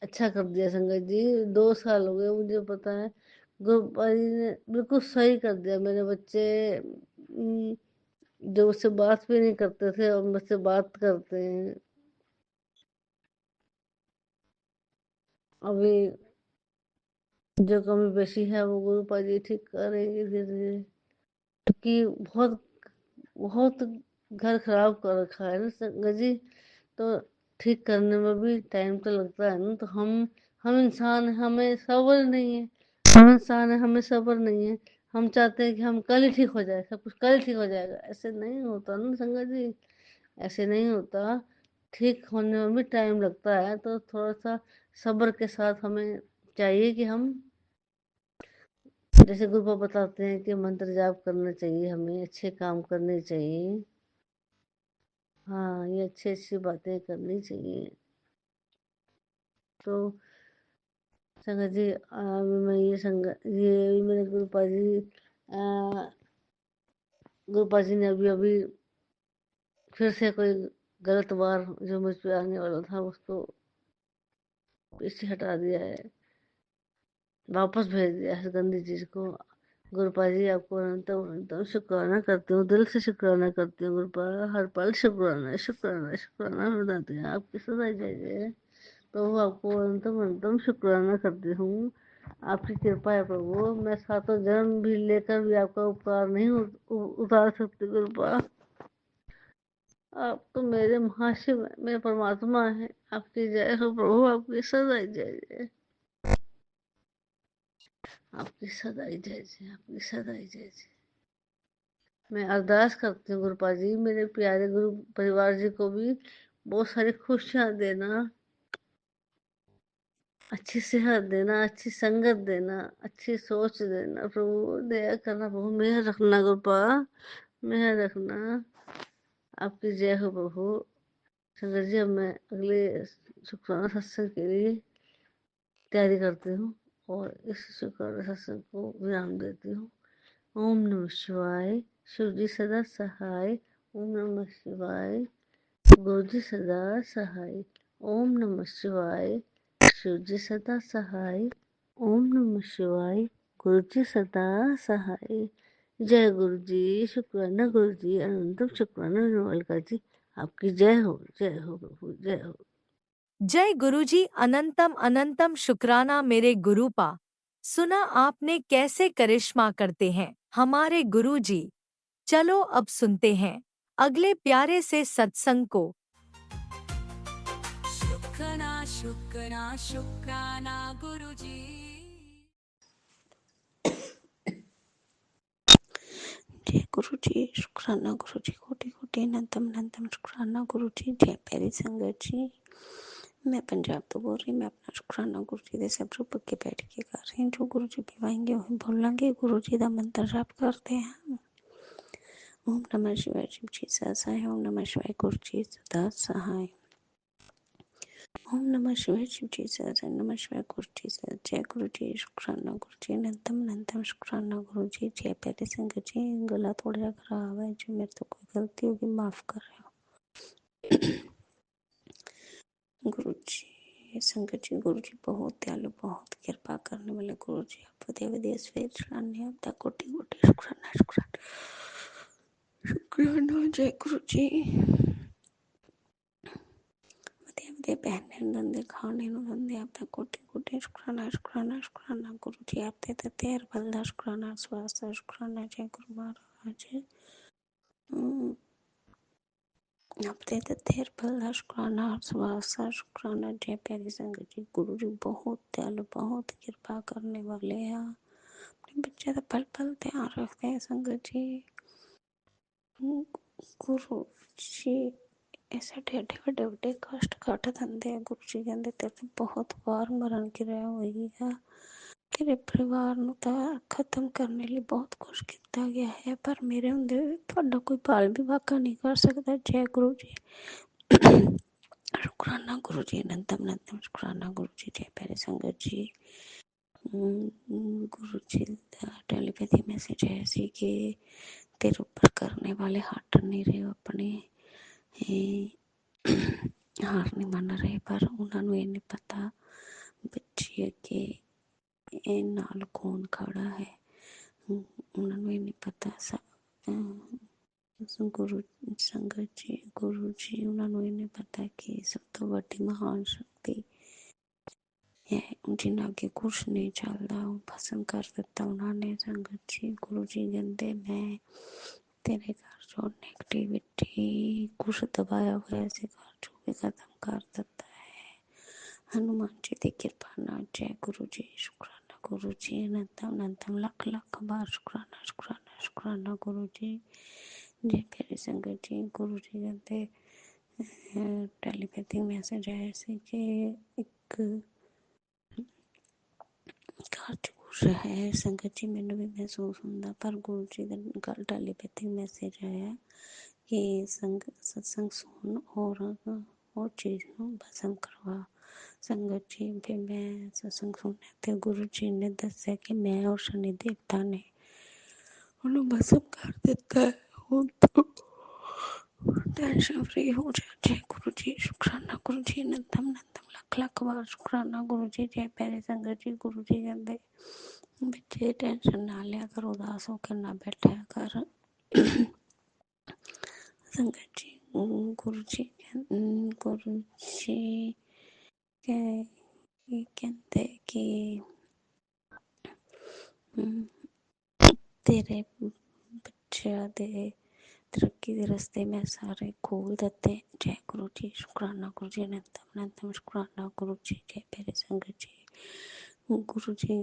अच्छा कर दिया संगत जी। 2 साल हो गए, मुझे पता है। गुरुपा जी ने बिल्कुल सही कर दिया। मेरे बच्चे जो मुझसे बात भी नहीं करते थे और मुझसे बात करते हैं। अभी जो कमी पेशी है वो गुरुपा जी ठीक करेंगे धीरे धीरे, क्योंकि बहुत बहुत घर खराब कर रखा है ना संगत जी, तो ठीक करने में भी टाइम तो लगता है ना। तो हम इंसान हैं, हमें सब्र नहीं है। हम इंसान है, हमें सब्र नहीं है। हम चाहते हैं कि हम कल ही ठीक हो जाए, सब कुछ कल ठीक हो जाएगा। ऐसे नहीं होता ना संगत जी, ऐसे नहीं होता। ठीक होने में भी टाइम लगता है, तो थोड़ा सा सब्र के साथ हमें चाहिए कि हम, जैसे गुरु बाबा बताते हैं कि मंत्र जाप करना चाहिए, हमें अच्छे काम करने चाहिए। हाँ, ये अच्छी अच्छी बातें करनी चाहिए। तो संगत जी मैं ये भी मेरे गुरुपा जी ने अभी फिर से कोई गलत वार जो मुझ पे आने वाला था उसको पीछे हटा दिया है, वापस भेज दिया है गंदी चीज को। गुरुपा जी आपको अनंतम अनंतम शुक्राना करती हूँ, दिल से शुक्राना करती हूँ गुरुपा। हर पल शुक्राना शुक्राना शुक्राना बताती हैं आपकी सदा जय जय। प्रभु आपको अनंतम अनंतम शुक्राना करती हूँ, आपकी कृपा है प्रभु। मैं सातों जन्म भी लेकर भी आपका उपकार नहीं उतार सकती गुरुपा। आप तो मेरे महाशिव है, मेरे परमात्मा है। आपकी जय हो प्रभु, आपकी सदा जय जय, आपकी सदा जय जय, आपकी सदा जय जय। मैं अरदास करती हूँ गुरुपा जी, मेरे प्यारे गुरु परिवार जी को भी बहुत सारी खुशियाँ देना, अच्छी सेहत देना, अच्छी संगत देना, अच्छी सोच देना प्रभु। दया करना प्रभु, मेहर रखना गुरुपा, मेहर रखना। आपकी जय हो प्रभु। संगत जी अब मैं अगले शुक्राना सत्संग के लिए तैयारी करती हूँ और इस शुक्राना सत्संग को विराम देती हूँ। ओम नमः शिवाय। शिव जी सदा सहाय। ओम नमः शिवाय। गुरु जी सदा सहाय। ओम नमः शिवाय। शिव जी सदा सहाय। ओम नमः शिवाय। गुरु जी सदा सहाय। जय गुरु जी। शुक्राना गुरु जी, अनंतम शुक्राना नवलका जी। आपकी जय हो प्रभु, जय हो। जय गुरुजी, अनंतम अनंतम शुक्राना मेरे गुरुपा। सुना आपने कैसे करिश्मा करते हैं हमारे गुरुजी। चलो अब सुनते हैं अगले प्यारे से सत्संग को। शुक्राना शुक्राना शुक्राना गुरुजी। जय गुरु जी। शुक्राना गुरु जी, कोटि कोटि अनंतम अनंतम शुक्राना गुरु जी। जय प्यारी संगत जी। मैं पंजाब तो बोल रही, मैं अपना शुक्राना गुरु जी के सब रूप के बैठ के कर रही हूँ। जो गुरु जी पिवाएंगे वही बोलेंगे। गुरु जी का मंत्र जाप करते हैं। ओम नमः शिवाय। शिव जी सदा सहाय। ओम नमः शिवाय। गुरु जी सदा सहाय। ओम नमः शिवाय। शिव जी सदा सहाय। नमः शिवाय। गुरु जी सदा। जय गुरु जी। शुक्राना गुरु जी, अनंतम अनंतम शुक्राना गुरु जी। जय प्यारे संगत जी। गला थोड़ा सा खराब है, जो मेरे तो कोई गलती होगी माफ कर रहे हो गुरु जी। संगत जी, गुरु जी बहुत दयालु, बहुत कृपा करने वाले गुरु जी। आप वधिया वधिया सवेर चढ़ाने, आपका कोटि कोटि शुक्राना शुक्राना शुक्राना। जय गुरु जी। वधिया वधिया पहनने ਨੂੰ ਦਿੰਦੇ, ਖਾਣੇ ਨੂੰ ਦਿੰਦੇ, आपका कोटि कोटि शुक्राना शुक्राना शुक्राना गुरु जी। आपके तत्ते हर पल ਦਾ शुक्राना, ਸਵਾਸ ਦਾ शुक्राना। जय गुरु महाराज। आपके तत्ते हर पल ਦਾ शुक्राना, ਸਵਾਸ ਦਾ शुक्राना। जय प्यारी संगत जी। गुरु जी बहुत दयालु, बहुत कृपा करने वाले हैं। अपने बच्चे का पल पल ध्यान रखते हैं संगत जी। गुरु जी ऐसे टेढ़े ਵੱਡੇ ਵੱਡੇ कष्ट ਕੱਟ ਦਿੰਦੇ ਆ। गुरु जी ਕਹਿੰਦੇ ਤੇਰੇ बहुत वार मरण ਕਿਰਿਆ ਹੋਈ ਆ। तेरे परिवार ਨੂੰ ਤਾਂ खत्म करने लिए बहुत कुछ ਕੀਤਾ ਗਿਆ है, पर मेरे ਹੁੰਦੇ ਤੁਹਾਡਾ कोई बाल भी वाका नहीं कर सकता। जय गुरु जी। शुक्राना गुरु जी, अनंतम अनंतम शुक्राना गुरु जी। जय प्यारे संगत जी। गुरु जी का टेलीपैथी मैसेज है ऐसी कि तेरे ऊपर करने वाले हट नहीं रहे, अपने हार नहीं मान रहे, पर उन्होंने ये नहीं पता बच्ची अगे नाल कौन खड़ा है। उन्होंने ये नहीं पता गुरु संगत जी, गुरु जी उन्होंने ये नहीं पता कि सब तो बड़ी महान शक्ति है जिन्हें अगे कुछ नहीं चलता, वो भस्म कर दिता उन्होंने। संगत जी गुरु जी कहते मैं तेरे घर जो नेगेटिविटी कुछ दबाया हुआ ऐसे घर जो भी खत्म कर देता है हनुमान जी की कृपा ना। जय गुरु जी। शुक्राना गुरु जी, अनंतम अनंतम लख लख बार शुक्राना शुक्राना शुक्राना गुरु जी। जय प्यारी संगत जी। गुरु जी कहते टेलीपैथिक मैसेज आया ऐसे कि एक घर च कुछ है संगत जी, मैनू भी महसूस होंदा, पर गुरु जी का गल टेलीपैथिक मैसेज आया कि सत्संग सुन और चीज़ नू भस्म करवा। संगत जी फिर मैं सत्संग सुनने थे गुरु जी ने दस्या कि मैं और शनि देवता ने उन्हें भस्म कर देता है। ਹੁਣ तो टेंशन फ्री हो जाए। गुरु जी शुक्राना गुरु जी नंदम नंदम लख लख बार शुक्राना गुरु जी जय प्यारे संगत जी। गुरु जी कहते बच्चे टेंशन ना लिया कर, उदास होकर ना बैठा कर। संगत जी गुरु जी कहते कि तेरे बच्चों दे तरक्की के रस्ते में सारे खोल देते। जय गुरु जी शुक्राना गुरु जी नंदम नंदम शुक्राना गुरु जी जय प्यारे संगत जी। गुरु जी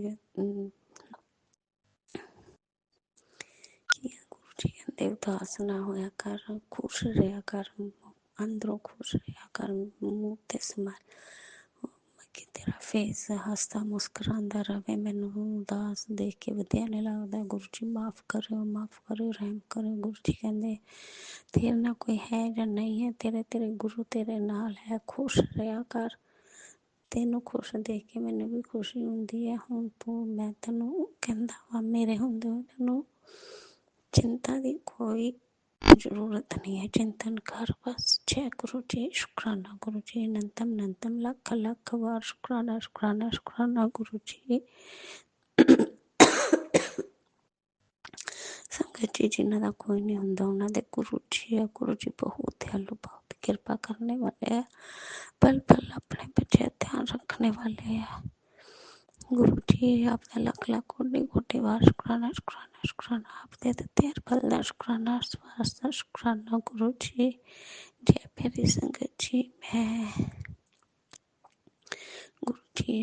कहते उदास ना होया कर, खुश रहा कर, अंदरों खुश रहा कर, मुंह ते स्माइल कि तेरा फेस हसता मुस्कुरांदा रहे। मैनू उदास देख के वधिया नहीं लगता। गुरु जी माफ करो रहम करो। गुरु जी कहते तेरे ना कोई है या नहीं है, तेरे तेरे गुरु तेरे नाल है, खुश रहा कर। तेनू खुश देख के मैनू भी खुशी हुंदी है। हुण तू मैं तेनू कहंदा वा मेरे हुंदे होए तेनू चिंता दी कोई जरूरत नहीं है, चिंतन कर बस। जय गुरु जी शुक्राना गुरु जी नंदम नंदम लख लख बार शुक्राना शुक्राना शुक्राना गुरु जी। संगत जी जिन्हों का कोई नहीं होंदा उन्होंने गुरु जी है। गुरु जी बहुत दयालु बहुत कृपा करने वाले है, पल पल अपने बच्चे ध्यान रखने वाले है। गुरु जी आपका लख लख कोटि कोटि बार शुक्राना शुक्राना शुक्राना। आप दे देते हैं पल दा शुक्राना स्वास्थ्य शुक्राना गुरु जी। जय प्यारी संगत जी मैं गुरु जी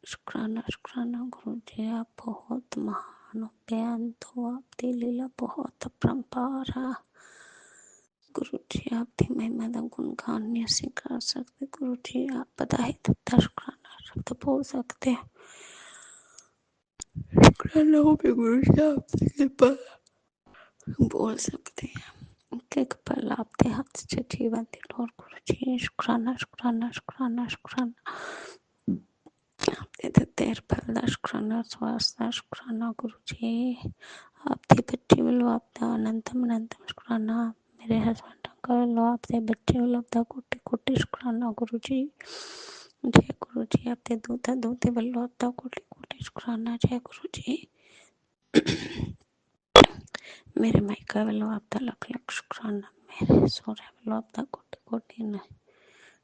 शुक्राना शुक्राना गुरु जी आप बहुत महान हो, बेअंत हो, आपकी लीला बहुत अपरंपार है। गुरु जी आपकी महिमा का गुणगान नहीं असीं कर सकते। गुरु जी आप बधाई दत्ता शुक्राना शब्द बोल सकते हैं। शुक्राना हो पे गुरु जी आपकी कृपा बोल सकते हैं। एक पल आपके हाथ से जीवन दिन और गुरु जी शुक्राना शुक्राना शुक्राना शुक्राना। आपके देर पल दा शुक्राना स्वास्थ्य शुक्राना गुरु जी। आपके बच्चे वालों आपका अनंतम अनंतम शुक्राना। मेरे हस्बैंड का वालों आपके बच्चे वालों आपका कोटि कोटि शुक्राना गुरु जी। जय गुरु जी आपके दूधा दूधे वालों आपका कोटि कोटि शुक्राना। जय गुरु जी मेरे मायका वालों आपका लख लख शुक्राना। मेरे सोहरे वालों आपका कोटि कोटि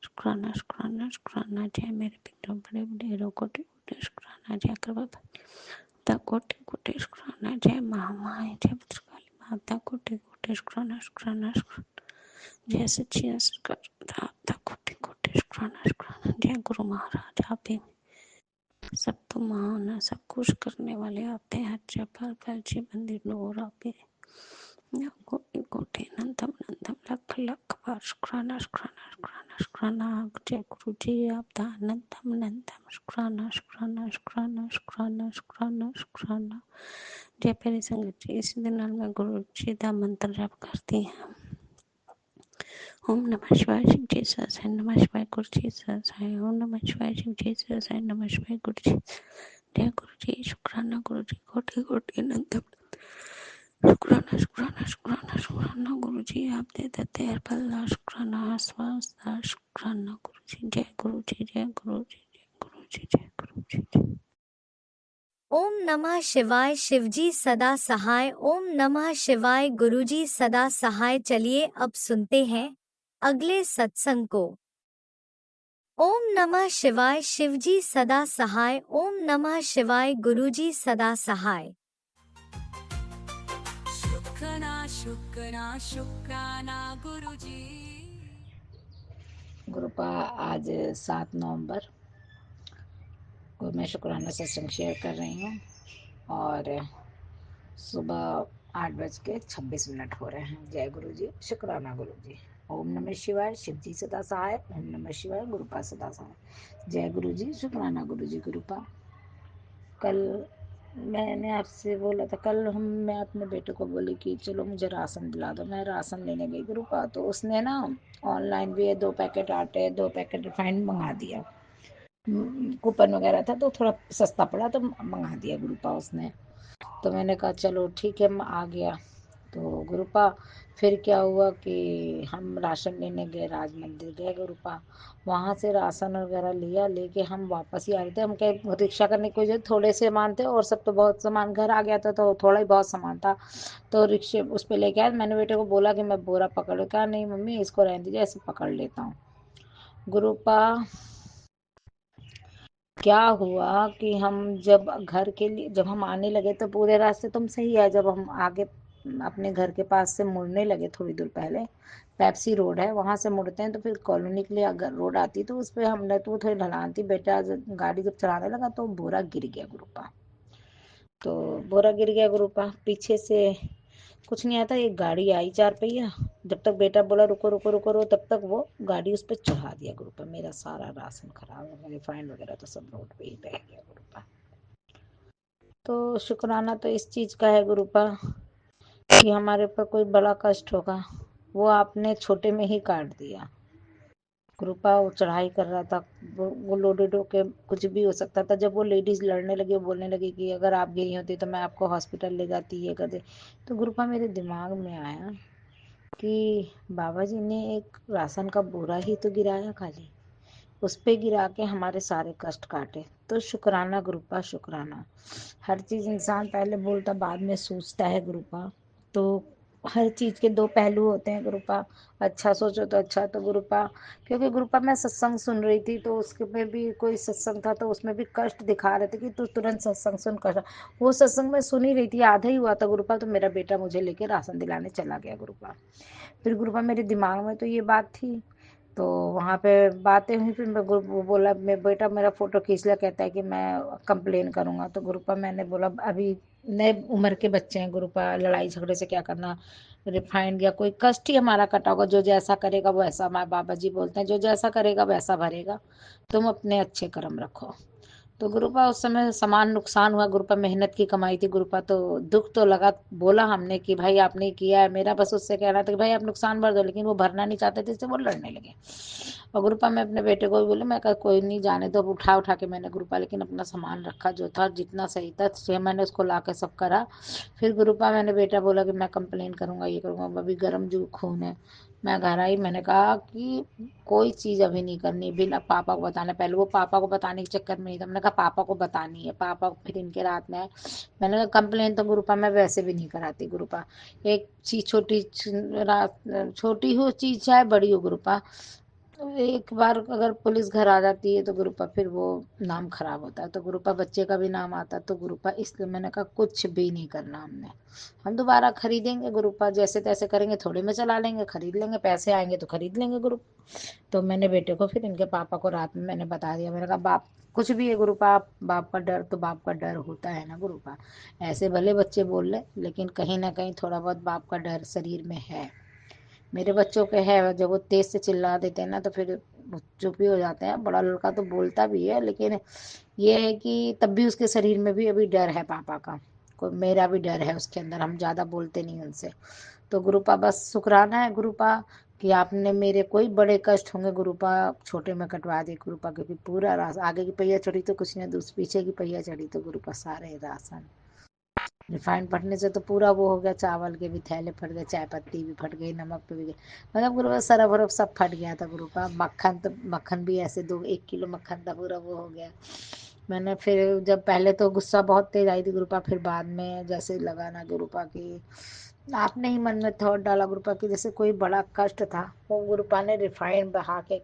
शुक्राना शुक्राना शुक्राना। जय मेरे पितरों बड़े बड़े कोटि कोटि शुक्राना। जय कर बाबा कोटि कोटि शुक्राना। जय महामाए जय भद्रकाली माता कोटि कोटि शुक्राना शुक्राना शुक्राना। जय सच्ची सरकार कोटि कोटि शुक्राना शुक्राना। जय गुरु महाराज आप ही सब तो महान है, सब कुछ करने वाले आते हैं। जय पल पल जीवन दिन और आप ही कोटि कोटि अनंतम अनंतम लख लख बार शुक्राना शुक्राना शुक्राना शुक्राना। जय गुरु जी आपका अनंतम अनंतम शुक्राना शुक्राना शुक्राना शुक्राना शुक्राना शुक्राना। जय प्यारी संगत जी इस दिन मैं गुरु जी का मंत्र जप करती हूँ। ओम नमः शिवाय शिव जी सहस्राय नमः शिवाय गुरु जी सहस्राय। ओम नमः शिवाय शिव जी सहस्राय नमः शिवाय गुरु जी। जय गुरु जी शुक्राना गुरु जी कोटि कोटि अनंतम शुक्राना शुक्राना शुक्राना शुक्राना गुरु जी आप दे देते हैं पल्ला शुक्राना स्वास्थ्य शुक्राना गुरु जी। जय गुरु जी जय गुरु जी जय गुरु जी जय गुरु जी जय। ओम नमः शिवाय शिवजी सदा सहाय। ओम नमः शिवाय गुरुजी सदा सहाय। चलिए अब सुनते हैं अगले सत्संग को। ओम नमः शिवाय शिवजी सदा सहाय। ओम नमः शिवाय गुरुजी सदा सहाय। शुक्राना शुक्राना शुक्राना गुरु जी। ग्रुपा आज 7 नवंबर को मैं शुक्राना सत्संग शेयर कर रही हूँ और सुबह 8:26 हो रहे हैं। जय गुरु जी शुक्राना गुरु जी। ओम नमः शिवाय शिव जी सदा सहाय। ओम नमः शिवाय गुरुपा सदा सहाय। जय गुरु जी शुक्राना गुरु जी गुरुपा। कल मैंने आपसे बोला था, कल मैं अपने बेटे को बोली कि चलो मुझे राशन दिला दो। मैं राशन लेने गई गुरुपा, तो उसने ना ऑनलाइन भी 2 पैकेट आटे 2 पैकेट रिफाइंड मंगा दिया। कूपन वगैरह था तो थोड़ा सस्ता पड़ा तो मंगा दिया गुरुपा उसने। तो मैंने कहा चलो ठीक है, आ गया। तो गुरुपा फिर क्या हुआ कि हम राशन लेने गए, राज मंदिर गए गुरुपा। वहाँ से राशन वगैरह लिया, लेके हम वापस ही आ रहे थे। हम कहीं रिक्शा करने की कोई जरूरत, थोड़े से सामान थे और सब तो बहुत सामान घर आ गया था, तो थोड़ा ही बहुत सामान था। तो रिक्शे उस पर लेके आया। मैंने बेटे को बोला कि मैं बोरा पकड़, कहा नहीं मम्मी इसको रहने दीजिए, ऐसे पकड़ लेता हूँ। गुरुपा क्या हुआ कि हम जब घर के लिए जब हम आने लगे तो पूरे रास्ते तुम सही है, जब हम आगे अपने घर के पास से मुड़ने लगे थोड़ी दूर पहले, पेप्सी रोड है वहां से मुड़ते हैं तो फिर कॉलोनी के लिए अगर रोड आती तो उस पर हमने तो थोड़ी ढलान थी, बेटा गाड़ी जब चलाने लगा तो बोरा गिर गया गुरुपा। तो बोरा गिर गया गुरुपा, पीछे से कुछ नहीं आता, एक गाड़ी आई 4 पहिया। जब तक बेटा बोला रुको रुको रुको रुको, तब तक वो गाड़ी उस पर चढ़ा दिया गुरुपा। मेरा सारा राशन खराब हो गया, रिफाइंड वगैरह तो सब रोड पे ही बह गया गुरुपा। तो शुक्राना तो इस चीज का है गुरुपा कि हमारे ऊपर कोई बड़ा कष्ट होगा, वो आपने छोटे में ही काट दिया गुरुपा। वो चढ़ाई कर रहा था, वो लोडेड होके कुछ भी हो सकता था। जब वो लेडीज लड़ने लगी, वो बोलने लगी कि अगर आप गिरी होती तो मैं आपको हॉस्पिटल ले जाती, ये कर दे। तो गुरुपा मेरे दिमाग में आया कि बाबा जी ने एक राशन का बोरा ही तो गिराया खाली, उस पे गिरा के हमारे सारे कष्ट काटे। तो शुक्राना गुरुपा, शुक्राना। हर चीज इंसान पहले बोलता बाद में सोचता है गुरुपा। तो हर चीज के दो पहलू होते हैं गुरुपा, अच्छा सोचो तो अच्छा। तो गुरुपा क्योंकि गुरुपा मैं सत्संग सुन रही थी, तो उसके में भी कोई सत्संग था तो उसमें भी कष्ट दिखा रहे थे कि तू तुरंत सत्संग सुन कर। वो सत्संग में सुन ही रही थी, आधा ही हुआ था गुरुपा, तो मेरा बेटा मुझे लेके राशन दिलाने चला गया गुरुपा। फिर गुरुपा मेरे दिमाग में तो ये बात थी, तो वहाँ पे बातें हुई। फिर वो बोला, मैं बेटा मेरा फोटो खींच लिया, कहता है कि मैं कंप्लेन करूँगा। तो गुरुपा मैंने बोला अभी नए उम्र के बच्चे हैं गुरुपा, लड़ाई झगड़े से क्या करना, रिफाइंड या कोई कष्ट ही हमारा कटा होगा, जो जैसा करेगा वो ऐसा, हमारे बाबा जी बोलते हैं जो जैसा करेगा वैसा भरेगा, तुम अपने अच्छे कर्म रखो। तो गुरुपा उस समय सामान नुकसान हुआ गुरुपा, मेहनत की कमाई थी गुरुपा, तो दुख तो लगा। बोला हमने कि भाई आपने किया है, मेरा बस उससे कहना था कि भाई आप नुकसान भर दो, लेकिन वो भरना नहीं चाहते थे, इससे वो लड़ने लगे। और गुरुपा मैं अपने बेटे को भी बोले, मैं कहा कोई नहीं जाने दो, उठा उठा के मैंने गुरुपा लेकिन अपना सामान रखा जो था जितना सही था, से मैंने उसको ला के सब करा। फिर गुरुपा मैंने बेटा बोला कि मैं कंप्लेन करूंगा, ये करूंगा, अभी गर्म जो खून है। मैं घर आई, मैंने कहा कि कोई चीज अभी नहीं करनी, बिना पापा को बताना। पहले वो पापा को बताने के चक्कर में नहीं था, मैंने कहा पापा को बतानी है, पापा फिर इनके रात में आए। मैंने कहा कंप्लेन तो गुरुपा मैं वैसे भी नहीं कराती गुरुपा, एक चीज छोटी हो चीज चाहे बड़ी हो गुरुपा, तो एक बार अगर पुलिस घर आ जाती है तो गुरुपा फिर वो नाम खराब होता है, तो गुरुपा बच्चे का भी नाम आता है। तो गुरुपा इसलिए मैंने कहा कुछ भी नहीं करना हमने, हम दोबारा खरीदेंगे गुरुपा, जैसे तैसे करेंगे, थोड़े में चला लेंगे, खरीद लेंगे, पैसे आएंगे तो खरीद लेंगे गुरुपा। तो मैंने बेटे को फिर इनके पापा को रात में मैंने बता दिया, मैंने कहा बाप कुछ भी है गुरुपा, बाप का डर तो बाप का डर होता है ना गुरुपा, ऐसे भले बच्चे बोल ले लेकिन कहीं ना कहीं थोड़ा बहुत बाप का डर शरीर में है। मेरे बच्चों के है, जब वो तेज से चिल्ला देते हैं ना तो फिर वो चुप ही हो जाते हैं। बड़ा लड़का तो बोलता भी है, लेकिन ये है कि तब भी उसके शरीर में भी अभी डर है पापा का, कोई मेरा भी डर है उसके अंदर, हम ज्यादा बोलते नहीं उनसे। तो गुरुपा बस शुक्राना है गुरुपा कि आपने मेरे कोई बड़े कष्ट होंगे गुरुपा छोटे में कटवा दिए गुरुपा, क्योंकि पूरा राशन आगे की पहिया चढ़ी तो कुछ नहीं, दूसरी पीछे की पहिया चढ़ी तो गुरुपा सारे राशन। रिफाइंड फटने से तो पूरा वो हो गया, चावल के भी थैले फट गए, चाय पत्ती भी फट गई, नमक पे भी गई, मतलब गुरुपा सरफ वरफ सब फट गया था गुरुपा। मक्खन तो मक्खन भी ऐसे 1 किलो मक्खन था, पूरा वो हो गया। मैंने फिर जब पहले तो गुस्सा बहुत तेज आई थी गुरुपा, फिर बाद में जैसे लगा ना गुरुपा की आपने ही मन में थॉट डाला गुरुपा की जैसे कोई बड़ा कष्ट था, वो गुरुपा ने रिफाइंड बहा के